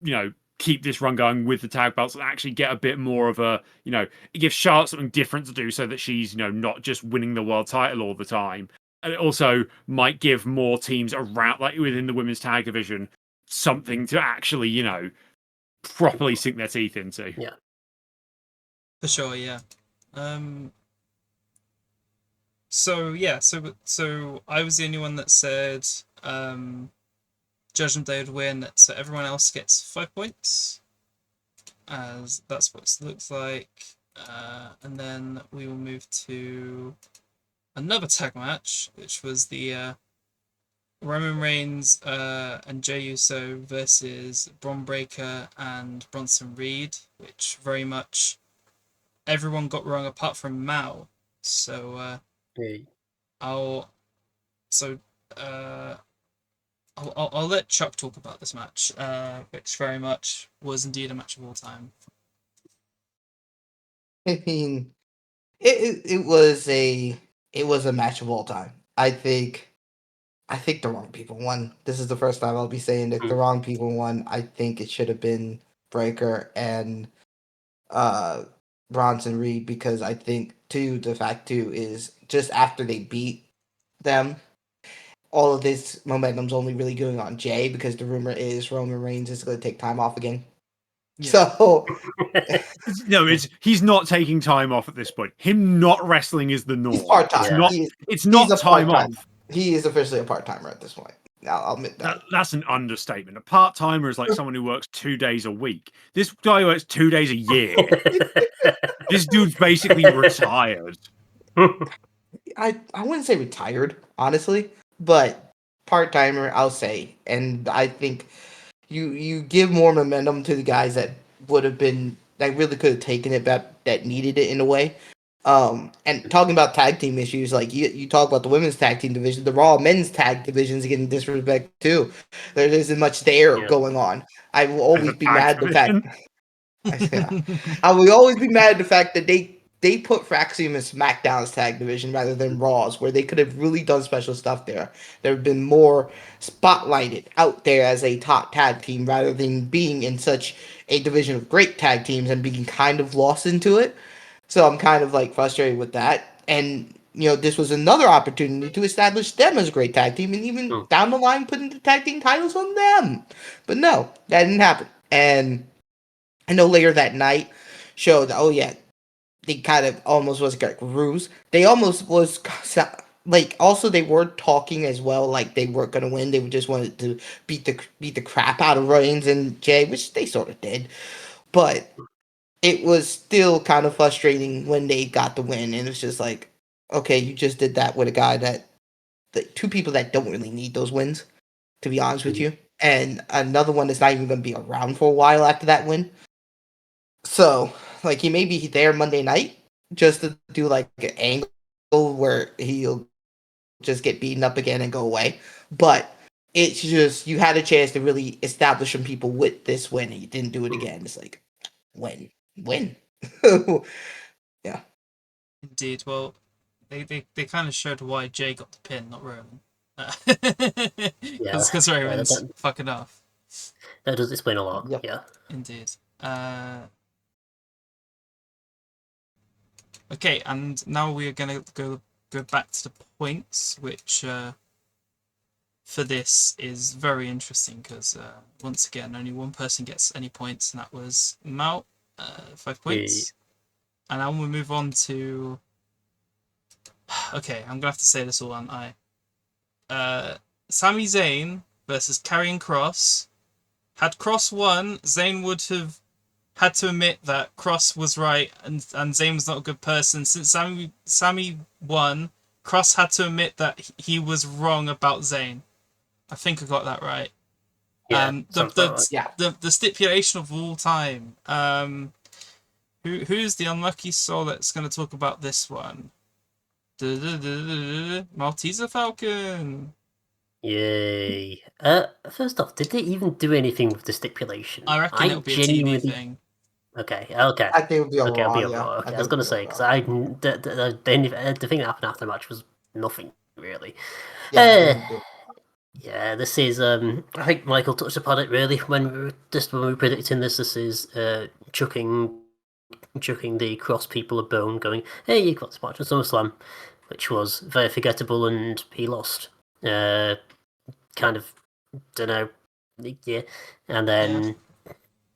you know, keep this run going with the tag belts and actually get a bit more of a, you know, it gives Charlotte something different to do so that she's, you know, not just winning the world title all the time. And it also might give more teams around, like within the women's tag division, something to actually, you know, properly sink their teeth into. Yeah. For sure, yeah. So I was the only one that said Judgment Day would win, so everyone else gets 5 points, as that's what it looks like. And then we will move to another tag match, which was the Roman Reigns and Jey Uso versus Bron Breakker and Bronson Reed, which very much everyone got wrong apart from Mao. So I'll let Chuck talk about this match, which very much was indeed a match of all time. I mean, it was a match of all time. I think the wrong people won. This is the first time I'll be saying that the wrong people won. I think it should have been Breaker and Bronson Reed, because I think the fact is just after they beat them, all of this momentum's only really going on Jay, because the rumor is Roman Reigns is going to take time off again. Yeah. So no, he's not taking time off at this point. Him not wrestling is the norm. He's part-time. It's not time off. He is officially a part-timer at this point. I'll admit that. That's an understatement. A part-timer is like someone who works 2 days a week. This guy works 2 days a year. This dude's basically retired. I wouldn't say retired, honestly, but part-timer, I'll say. And I think you give more momentum to the guys that really could have taken it, that needed it in a way. And talking about tag team issues, like you talk about the women's tag team division, the Raw men's tag division is getting disrespect too. There isn't much there going on. I will always be mad at the fact. I will always be mad at the fact that they they put Fraxium in SmackDown's tag division rather than Raw's, where they could have really done special stuff there. There have been more spotlighted out there as a top tag team rather than being in such a division of great tag teams and being kind of lost into it. So I'm kind of like frustrated with that. And this was another opportunity to establish them as a great tag team and even down the line putting the tag team titles on them. But no, that didn't happen. And I know later that night showed, oh yeah, they kind of almost was like ruse. They almost was like also they were talking as well like they weren't gonna win. They just wanted to beat the crap out of Reigns and Jay, which they sort of did. But it was still kind of frustrating when they got the win, and it's just like, okay, you just did that with a guy the two people that don't really need those wins, to be honest with you, and another one that's not even going to be around for a while after that win. So, like, he may be there Monday night just to do like an angle where he'll just get beaten up again and go away, but it's just you had a chance to really establish some people with this win, and you didn't do it again. It's like, win. Yeah. Indeed. Well, they kind of showed why Jay got the pin, not Roman. Because Roman's fucking off. That does explain a lot. Yep. Yeah. Indeed. Okay, and now we are gonna go back to the points, which for this is very interesting because once again only one person gets any points, and that was Mao, 5 points. And now we'll move on to. Okay, I'm gonna have to say this all, aren't I? Sami Zayn versus Karrion Kross. Had Kross won, Zayn would have had to admit that Kross was right and Zayn was not a good person. Since Sami won, Kross had to admit that he was wrong about Zayn. I think I got that right. Yeah, the stipulation of all time. Who's the unlucky soul that's going to talk about this one? Malteser Falcon. Yay. First off, did they even do anything with the stipulation? I reckon it'll be a TV thing. Okay. I think it'll be a Raw. Okay, I was going to say, because the thing that happened after the match was nothing, really. Yeah, this is, I think Michael touched upon it, really, when we were predicting this. This is chucking the Cross people a bone, going, hey, you got to watch on SummerSlam, which was very forgettable, and he lost. Kind of, don't know, yeah. And then,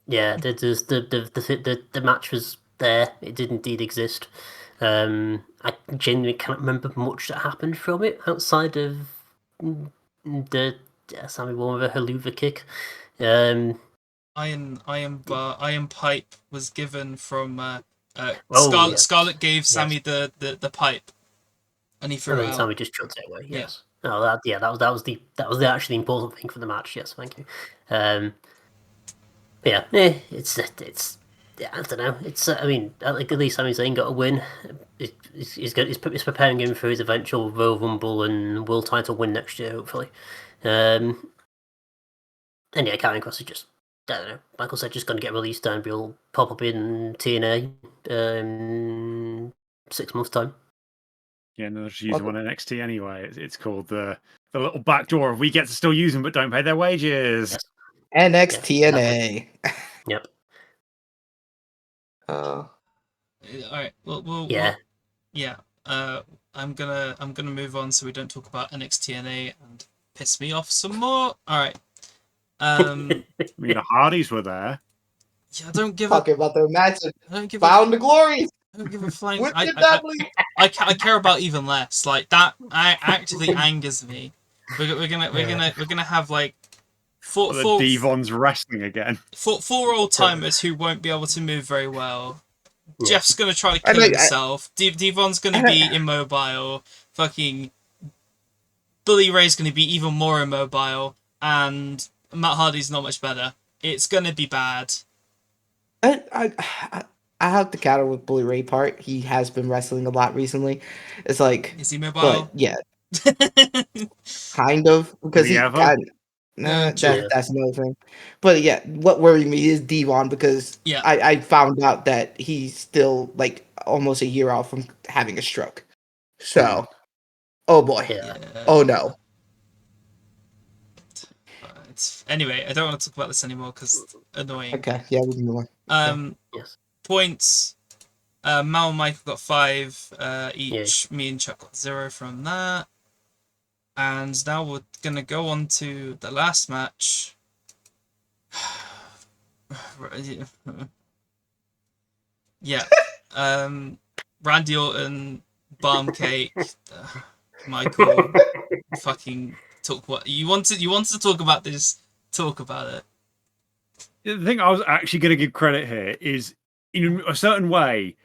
the match was there. It did indeed exist. I genuinely can't remember much that happened from it outside of the Sammy won with a haluva kick. Iron pipe was given from Scarlett gave Sammy the pipe, and he threw it out. Sammy just chucked it away. Yes. Yeah. Oh, that was the actually important thing for the match. Yes, thank you. It's I don't know. It's I mean, at least Sami Zayn got a win. He's preparing him for his eventual Royal Rumble and World Title win next year, hopefully. And yeah, Karrion Kross is just, I don't know. Michael said just going to get released and he'll pop up in TNA 6 months' time. Yeah, no, they're just using one NXT anyway. It's called the little back door. We get to still use them, but don't pay their wages. Yes. NXTNA. Yep. All right. I'm gonna move on so we don't talk about NXTNA and piss me off some more. All right. I mean, the Hardys were there. Yeah, I don't give talking about their match. Bound to Glory. I don't give a flying. I care about even less. Like that actually angers me. We're gonna have like four Devon's wrestling again. Four old timers who won't be able to move very well. Yeah. Jeff's gonna try to kill himself. Devon's gonna be immobile. Fucking Bully Ray's gonna be even more immobile, and Matt Hardy's not much better. It's gonna be bad. I have to counter with Bully Ray part. He has been wrestling a lot recently. It's like, is he mobile? But yeah, kind of, because Nah, true. that's another thing. But yeah, what worried me is Devon because Yeah. I found out that he's still like almost a year out from having a stroke. So, oh boy, Yeah. oh no. Anyway, I don't want to talk about this anymore because it's annoying. Okay, yeah, we can move on. Yes. Points. Mal and Michael got 5 each. Me and Chuck got 0 from that. And now we're gonna go on to the last match. Yeah. Randy Orton, Barm Cake, Michael. Fucking talk. What you wanted to talk about this? Talk about it. The thing I was actually going to give credit here is, in a certain way,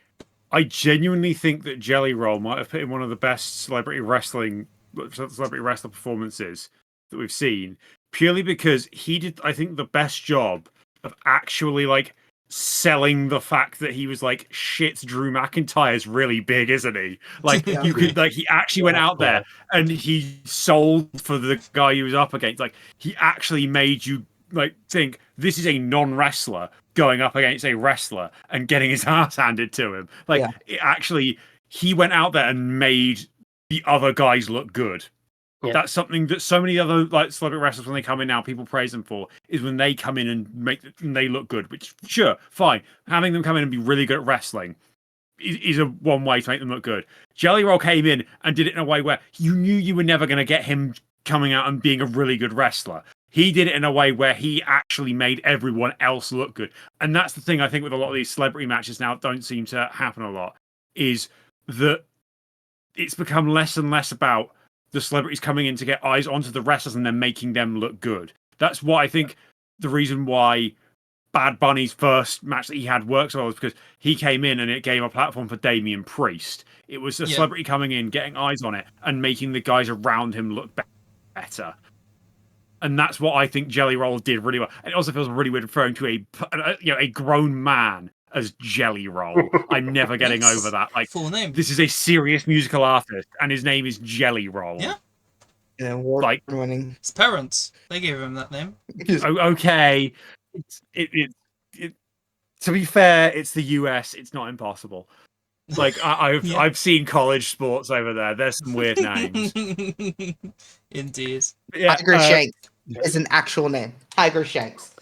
I genuinely think that Jelly Roll might have put in one of the best celebrity wrestler performances that we've seen, purely because he did, I think, the best job of actually like selling the fact that he was like, shit, Drew McIntyre's really big, isn't he? Like Yeah. you could like he actually went out there and he sold for the guy he was up against. Like he actually made you like think this is a non-wrestler going up against a wrestler and getting his ass handed to him. Like it actually, he went out there and made the other guys look good. Yeah. That's something that so many other like celebrity wrestlers, when they come in now, people praise them for, is when they come in and they look good. Which, sure, fine, having them come in and be really good at wrestling is a one way to make them look good. Jelly Roll came in and did it in a way where you knew you were never going to get him coming out and being a really good wrestler. He did it in a way where he actually made everyone else look good. And that's the thing I think with a lot of these celebrity matches now don't seem to happen a lot, is that it's become less and less about the celebrities coming in to get eyes onto the wrestlers and then making them look good. That's what I think the reason why Bad Bunny's first match that he had worked so well was because he came in and it gave a platform for Damian Priest. It was a celebrity coming in, getting eyes on it, and making the guys around him look better. And that's what I think Jelly Roll did really well. And it also feels really weird referring to a grown man as Jelly Roll. I'm never getting over that. Like, full name. This is a serious musical artist, and his name is Jelly Roll. Yeah. And like winning. His parents, they gave him that name. Okay. To be fair, it's the US. It's not impossible. Like I've seen college sports over there. There's some weird names. Indeed. Yeah, Tiger Shanks is an actual name. Tiger Shanks.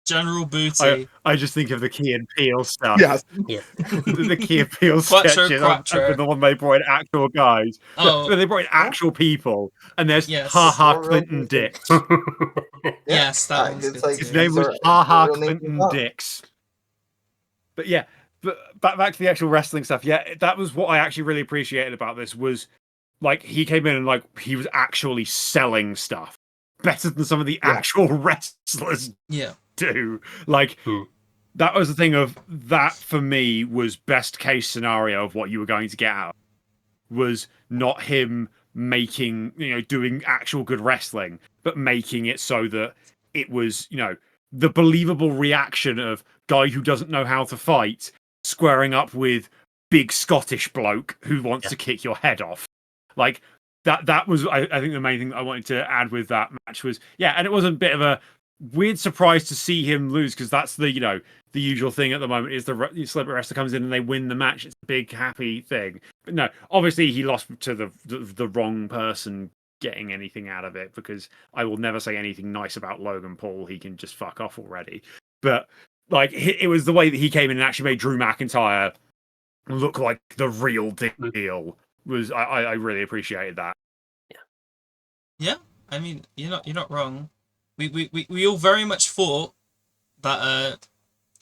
General Booty. I just think of the Key and Peele stuff. Yes. Yeah. the Key and Peele sketches with the one they brought in actual guys. Oh. They brought in actual people, and there's Ha Clinton Dix. Yes, that was good. His name was Ha Clinton Dix. But yeah, but back to the actual wrestling stuff. Yeah, that was what I actually really appreciated about this was like he came in and like he was actually selling stuff better than some of the actual wrestlers do. Like that was the thing of that for me was best case scenario of what you were going to get out was not him making, doing actual good wrestling, but making it so that it was, the believable reaction of guy who doesn't know how to fight squaring up with big Scottish bloke who wants to kick your head off. Like that was, I think the main thing that I wanted to add with that match was, and it was a bit of a weird surprise to see him lose because that's the, the usual thing at the moment is the celebrity wrestler comes in and they win the match. It's a big happy thing. But no, obviously he lost to the wrong person getting anything out of it because I will never say anything nice about Logan Paul. He can just fuck off already. But like it was the way that he came in and actually made Drew McIntyre look like the real deal. Was I really appreciated that. Yeah, I mean you're not wrong. We all very much thought that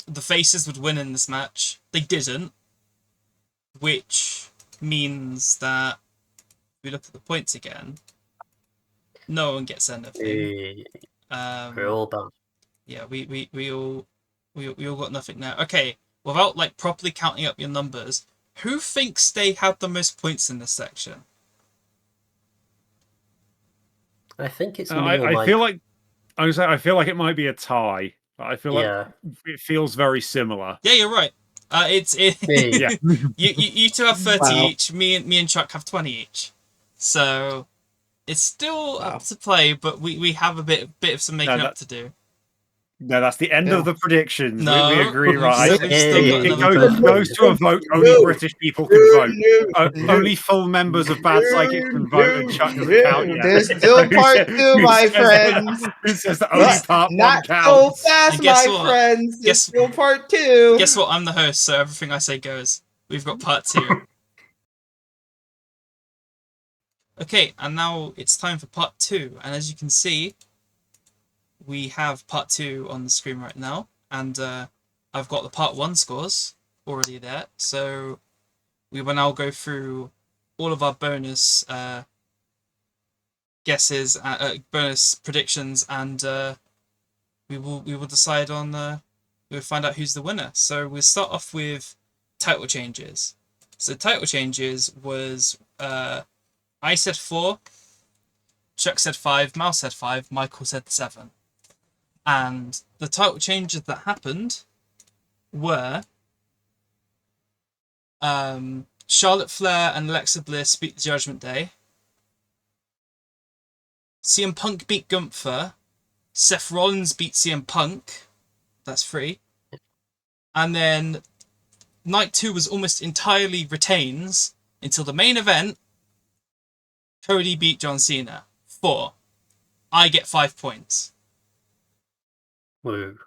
the faces would win in this match. They didn't, which means that if we look at the points again, no one gets anything. We're all bad. Yeah, we all got nothing now. Okay, without like properly counting up your numbers, who thinks they had the most points in this section? I think it's. I feel like it might be a tie. I feel like it feels very similar. Yeah, you're right. You two have 30 each. Me and Chuck have 20 each. So It's still Wow. up to play, but we have a bit of some making up to do. No, that's the end of the predictions. No, we agree, right? we've still got It another goes to a vote. Only British people can vote. Only full members of Bad Psychics can vote, and Chuck doesn't count yet. There's still part 2, my friends. Who says that only part 1 Not counts? so fast, And guess my what? friends. There's Guess- still part 2. Guess what? I'm the host, so everything I say goes. We've got part 2. Okay, and now it's time for part 2. And as you can see, we have part 2 on the screen right now. And I've got the part 1 scores already there. So we will now go through all of our bonus guesses, bonus predictions, and we will decide on we'll find out who's the winner. So we'll start off with title changes. So title changes was I said 4, Chuck said 5, Mal said 5, Michael said 7. And the title changes that happened were Charlotte Flair and Alexa Bliss beat the Judgment Day. CM Punk beat Gunther. Seth Rollins beat CM Punk. That's 3. And then night 2 was almost entirely retains until the main event. Cody beat John Cena. 4. I get 5 points. Woo.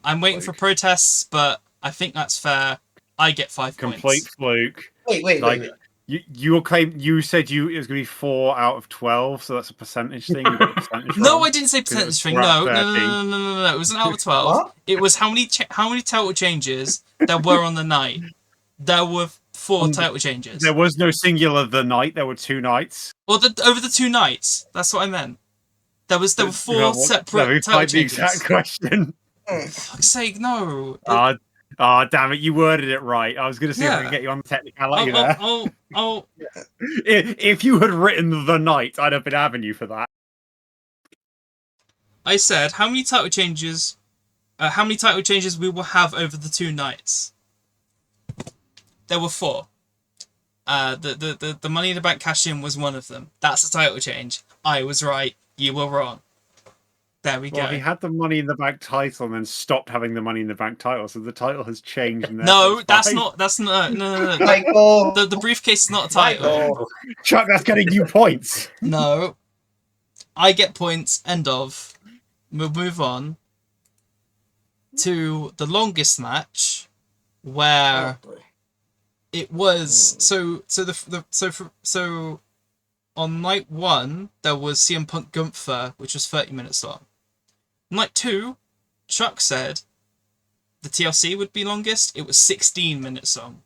I'm waiting for protests, but I think that's fair. I get 5 Complete points. fluke. Wait. You said it was going to be 4 out of 12, so that's a percentage thing. You got the percentage No, wrong. I didn't say percentage thing. we're at No. It was an out of 12. What? It was how many title changes there were on the night. There were 4 title changes. There was no singular the night. There were 2 nights. Well, over the 2 nights. That's what I meant. There were 4 separate Let me title find the changes. exact question. For fuck's sake, no. Damn it! You worded it right. I was going to see if I could get you on the technicality there. If you had written the night, I'd have been having you for that. I said how many title changes we will have over the 2 nights. There were 4. The Money in the Bank cash-in was one of them. That's a title change. I was right. You were wrong. There we go. He had the Money in the Bank title and then stopped having the Money in the Bank title, so the title has changed. No, that's not. That's no. Michael. The briefcase is not a title. Chuck, that's getting you points. No, I get points. End of. We'll move on to the longest match, where it was so on night 1 there was CM Punk Gunther, which was 30 minutes long. Night 2, Chuck said the TLC would be longest. It was 16 minutes long.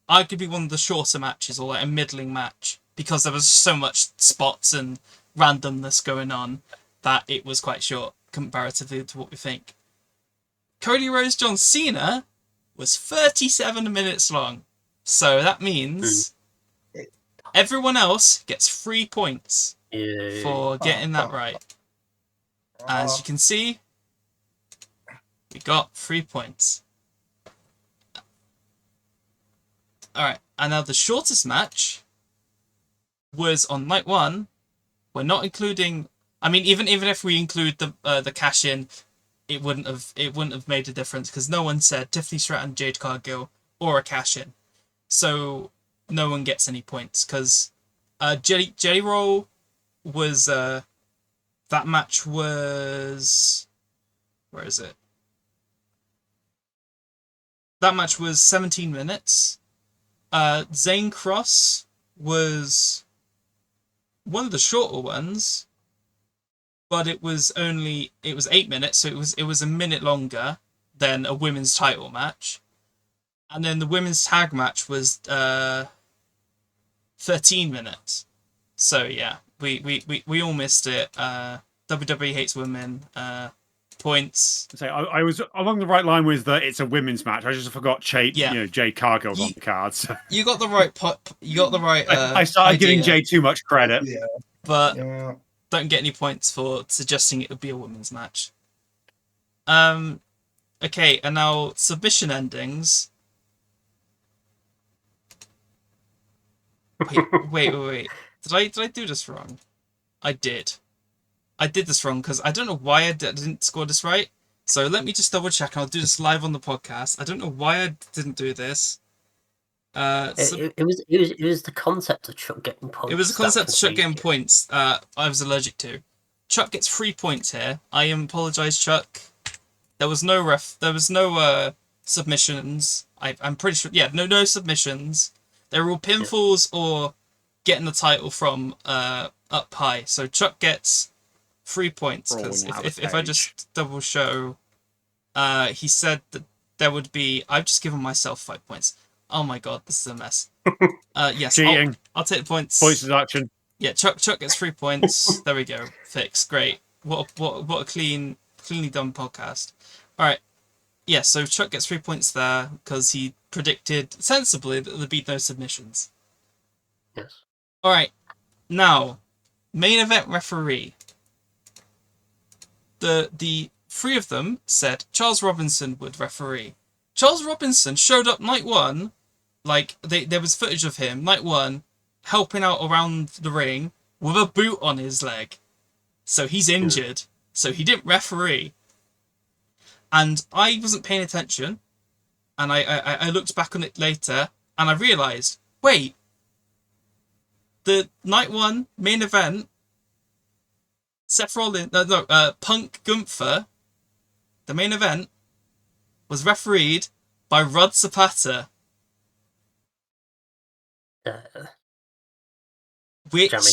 Arguably one of the shorter matches, or like a middling match, because there was so much spots and randomness going on that it was quite short comparatively to what we think. Cody Rhodes John Cena was 37 minutes long. So that means everyone else gets 3 points for getting that right. As you can see, we got 3 points. Alright, and now the shortest match was on night 1. We're not including... I mean, even if we include the cash-in, it wouldn't have made a difference, because no one said Tiffany Stratton, Jade Cargill, or a cash-in. So no one gets any points, because Jelly Roll was... that match was... Where is it? That match was 17 minutes. Zane Cross was one of the shorter ones, but it was 8 minutes, so it was a minute longer than a women's title match. And then the women's tag match was 13 minutes. So yeah, we all missed it. WWE hates women. Points. So I was along the right line with that. It's a women's match. I just forgot Jade Cargill's on the card. So. You got the right You got the right. I started giving Jade too much credit. But don't get any points for suggesting it would be a women's match. Okay, and now submission endings. Wait. Did I do this wrong? I did this wrong because I don't know why I didn't score this right. So let me just double check. I'll do this live on the podcast. I don't know why I didn't do this. It was the concept of Chuck getting points. It was the concept of Chuck getting it. points. I was allergic to. Chuck gets 3 points here. I apologise, Chuck. There was no submissions. I'm pretty sure. Yeah, no submissions. They were all pinfalls or getting the title from up high. So Chuck gets 3 points because if I just double show, he said that there would be. I've just given myself 5 points. Oh my god, this is a mess. Yes, cheating. I'll take the points. Points deduction. Yeah, Chuck gets 3 points. There we go. Fixed. Great. What a cleanly done podcast. All right. Yeah, so Chuck gets 3 points there because he predicted sensibly that there'd be no submissions. Yes. All right. Now, main event referee. The 3 of them said Charles Robinson would referee. Charles Robinson showed up night 1, like there was footage of him night 1 helping out around the ring with a boot on his leg. So he's injured. So he didn't referee. And I wasn't paying attention. And I looked back on it later and I realised, wait, the night 1 main event, Seth Rollins, Punk Gunther, the main event, was refereed by Rod Zapata. Which Jammy.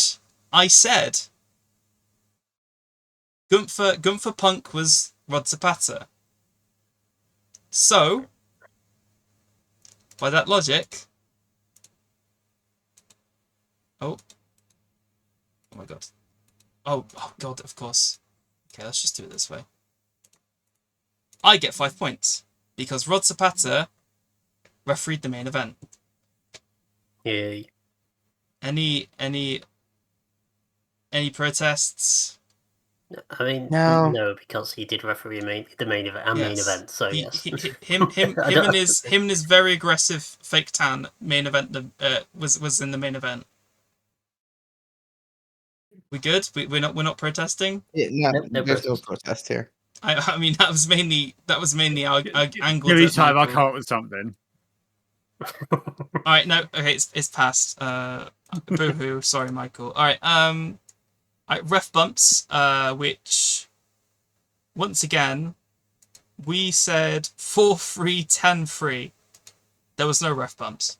I said Gunther Punk was Rod Zapata. So, by that logic... Oh my god. Oh god, of course. Okay, let's just do it this way. I get 5 points because Rod Zapata refereed the main event. Yay. Any protests? I mean, No. because he did referee the main event main event. So yes, him and his very aggressive fake tan main event was in the main event. We good? We're not protesting. Yeah, no, No there's no protest. protest here. I mean that was mainly angled. Give me at time. I'll Michael. come up with something. All right, no, okay, it's passed. Boo-hoo. Sorry, Michael. All right, ref bumps. Which once again, we said 4-3, 10-3. There was no ref bumps.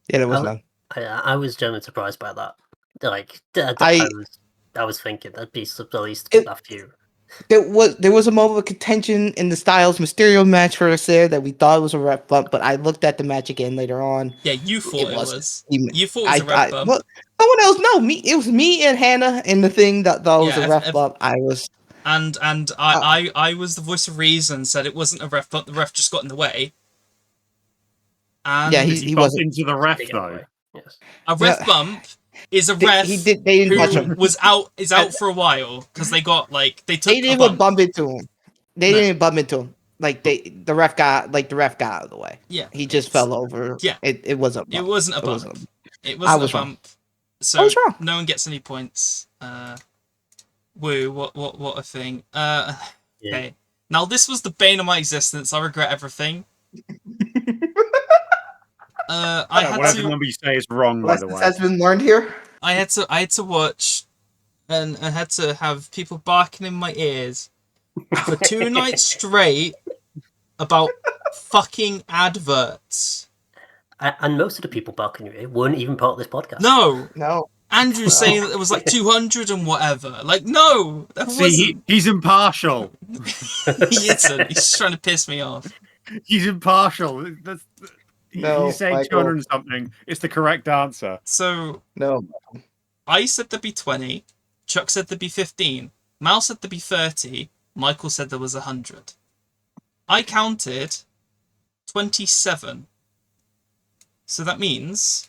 Yeah, there was none. I was genuinely surprised by that. Like, I was thinking that'd be at least a few. There was a moment of contention in the Styles Mysterio match for us there that we thought was a ref bump, but I looked at the match again later on. Yeah, you thought it was. You thought it was a ref bump. Well, someone else, no, me. It was me and Hannah in the thing that thought it was a ref bump. I was. And I was the voice of reason. Said it wasn't a ref bump. The ref just got in the way. And Yeah, he wasn't into the ref though. Yes. A ref bump is a ref they didn't touch who him. was out for a while because they took They didn't even bump into him. They didn't bump into him. Like the ref got out of the way. Yeah, he just fell over. Yeah, it wasn't. It wasn't a bump. It wasn't I was a bump. wrong. So I was wrong. No one gets any points. Woo! What a thing. Okay. Now this was the bane of my existence. I regret everything. Whatever number you say is wrong, by the way. Has been learned here. I had to watch, and I had to have people barking in my ears for 2 nights straight about fucking adverts. And most of the people barking at you weren't even part of this podcast. No. Andrew's saying that there was like 200 and whatever. Like, no, that wasn't. He's impartial. He isn't. He's just trying to piss me off. He's impartial. He's saying Michael. 200 and something. It's the correct answer. So No. I said there'd be 20. Chuck said there'd be 15. Mal said there'd be 30. Michael said there was 100. I counted 27. So that means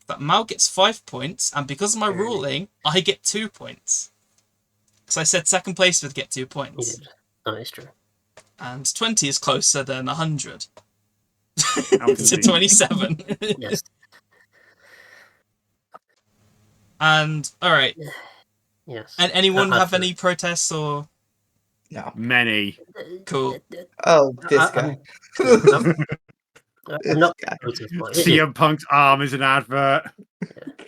that Mal gets 5 points, and because of my ruling, I get 2 points. Because I said second place would get 2 points. That is true. And 20 is closer than 100. How to 27. Yes. And all right. Yes. And anyone have for- any protests or? No. Many. Cool. Oh, this guy. I'm not guy. CM Punk's arm is an advert.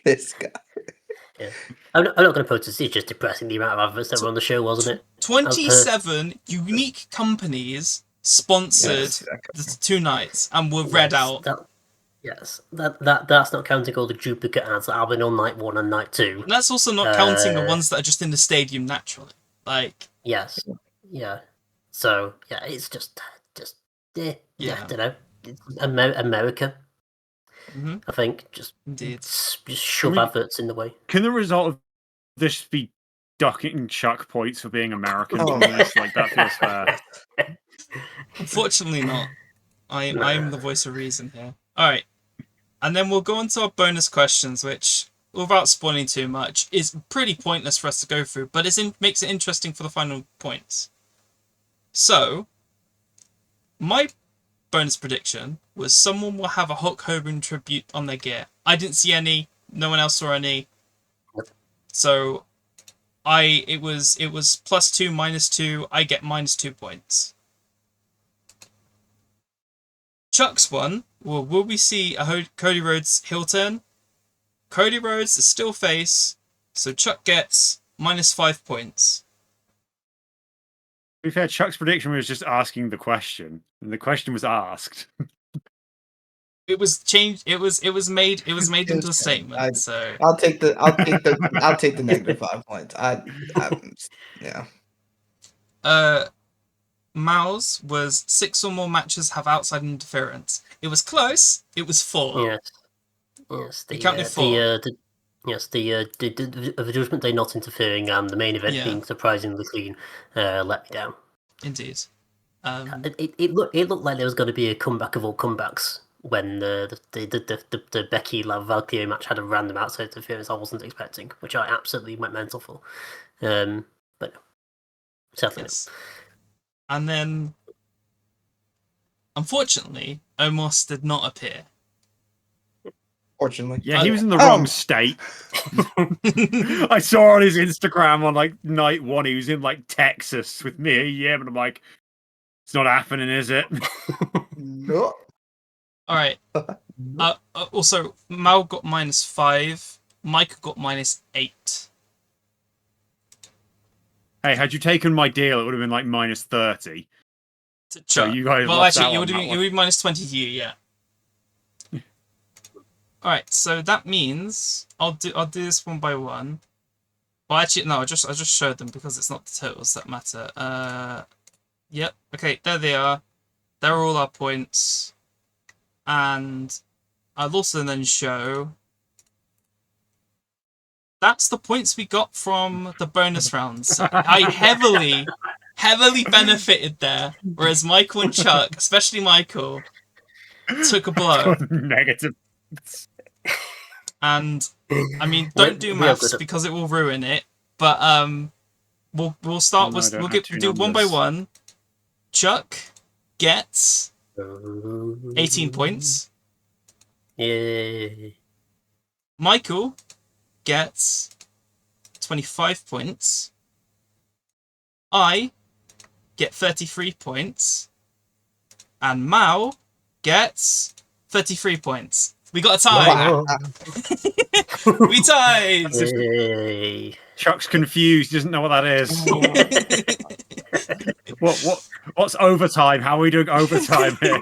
This guy. Yeah. I'm not going to protest. It's just depressing the amount of adverts that were on the show, wasn't it? 27 unique companies sponsored Yes. the 2 nights and were read out. That's not counting all the duplicate ads that have been on night 1 and night 2. And that's also not counting the ones that are just in the stadium naturally. Like, yes, yeah. So yeah, it's just I don't know. It's America, I think, just shove adverts in the way. Can the result of this be ducking Chuck points for being American? Oh. Like that feels fair. unfortunately not. I'm the voice of reason here. All right, and then we'll go on to our bonus questions, which, without spoiling too much, is pretty pointless for us to go through, but makes it interesting for the final points. So, my bonus prediction was someone will have a Hulk Hogan tribute on their gear. I didn't see any. No one else saw any. So, it was +2, -2. I get -2 points. Chuck's one. Well, will we see a Cody Rhodes heel turn? Cody Rhodes is still face, so Chuck gets -5 points. To be fair, Chuck's prediction was just asking the question, and the question was asked. It was changed. It was made into a statement. So I'll take the -5 points. Yeah. Mao's was 6 or more matches have outside interference. It was close. It was 4. Yes. You counted 4. The Judgment Day not interfering and the main event being surprisingly clean let me down. Indeed. It looked like there was going to be a comeback of all comebacks when the Becky Love Valkyrie match had a random outside interference I wasn't expecting, which I absolutely went mental for. But no, sadly yes. And then, unfortunately, Omos did not appear. Fortunately. Yeah, he was in the wrong state. I saw on his Instagram on like night 1, he was in like Texas with me. Yeah, but I'm like, it's not happening, is it? No. All right. Also, Mao got -5. Mike got -8. Hey, had you taken my deal, it would have been like -30. To Chuck. So you guys well, lost actually, out it would be -20 to you, yeah. All right, so that means I'll do this one by one. Well, actually, no, I just showed them because it's not the totals that matter. Yep. Okay, there they are. There are all our points, and I'll also then show. That's the points we got from the bonus rounds. I heavily benefited there, whereas Michael and Chuck, especially Michael, took a blow. Negative. And I mean, don't do maths because it will ruin it. But we'll start with we'll do one by one. Chuck gets 18 points. Yay. Michael gets 25 points. I get 33 points. And Mao gets 33 points. We got a tie. Wow. We tied. Yay. Chuck's confused. He doesn't know what that is. What's overtime? How are we doing overtime here?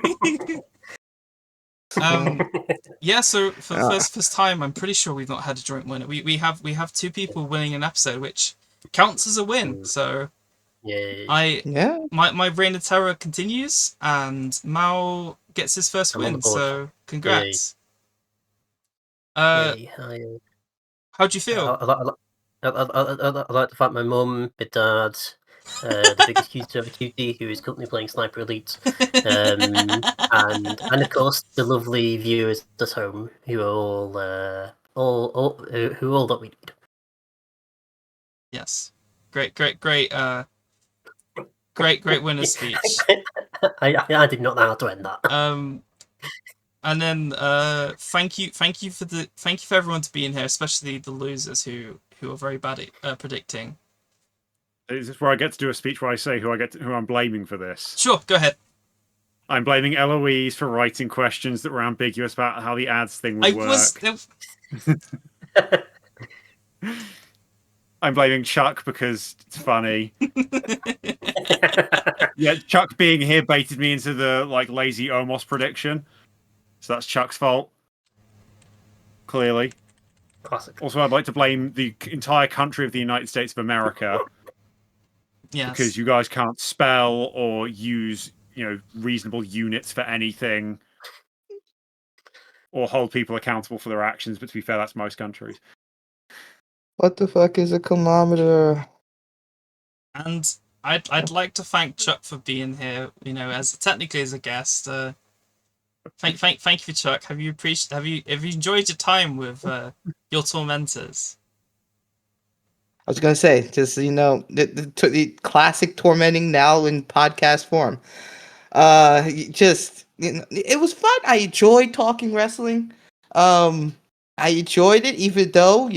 Yeah. So for the first time, I'm pretty sure we've not had a joint winner. We have 2 people winning an episode, which counts as a win. So Yay. My reign of terror continues, and Mao gets his first win. So congrats. Yay. How'd you feel? I like the fact my mum, my dad, the biggest cutie of a cutie who is currently playing Sniper Elite, and of course the lovely viewers at home who are all that we need. Yes, great winner's speech. I did not know how to end that. And then thank you for everyone to being here, especially the losers who are very bad at predicting. Is this where I get to do a speech where I say who I'm blaming for this? Sure, go ahead. I'm blaming Eloise for writing questions that were ambiguous about how the ads thing would work. I'm blaming Chuck because it's funny. Yeah, Chuck being here baited me into the lazy Omos prediction. So that's Chuck's fault. Clearly. Classic. Also, I'd like to blame the entire country of the United States of America. Yes. Because you guys can't spell or use, reasonable units for anything. Or hold people accountable for their actions, but to be fair, that's most countries. What the fuck is a kilometer? And I'd like to thank Chuck for being here, as technically as a guest. Thank you, Chuck. Have you enjoyed your time with your tormentors? I was gonna say, just the classic tormenting now in podcast form. It was fun. I enjoyed talking wrestling. I enjoyed it, even though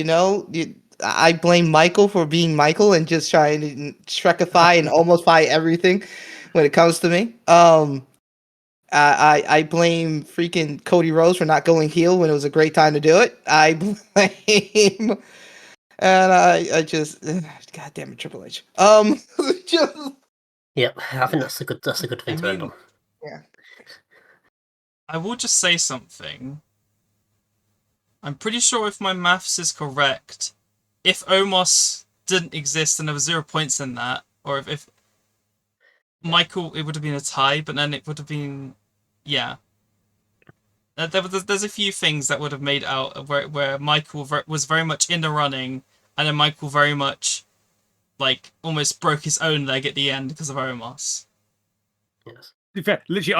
I blame Michael for being Michael and just trying to Shrekify and almostfy everything when it comes to me. I blame freaking Cody Rhodes for not going heel when it was a great time to do it. I blame. And I just, God damn it, Triple H. Just, Yep, I think that's a good thing to end on. Yeah. I will just say something. I'm pretty sure if my maths is correct, if Omos didn't exist and there was 0 points in that, or if Michael, it would have been a tie, but then it would have been, yeah. There's a few things that would have made out where Michael was very much in the running, and then Michael very much, almost broke his own leg at the end because of Omos. Yes. In fact, literally,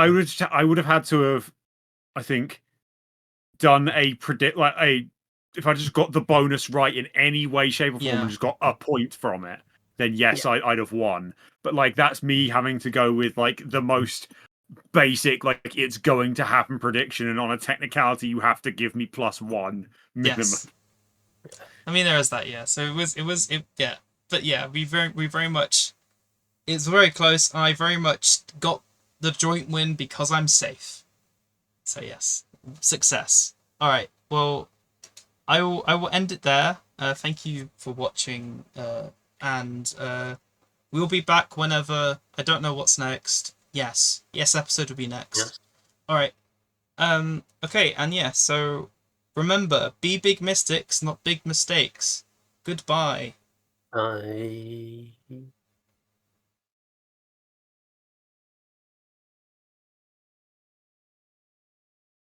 I would have had to have, I think, done if I just got the bonus right in any way, shape, or form, and just got a point from it, then yes, I'd have won. But that's me having to go with the most basic, it's going to happen prediction, and on a technicality, you have to give me +1 minimum. Yes. I mean, there is that, yeah. So yeah. But yeah, we very much. It's very close. I very much got the joint win because I'm safe. So yes, success. All right. Well, I will end it there. Thank you for watching, and we'll be back whenever. I don't know what's next. Yes, episode will be next. Yes. All right. Okay, and yeah. So remember, be big mystics, not big mistakes. Goodbye. Bye.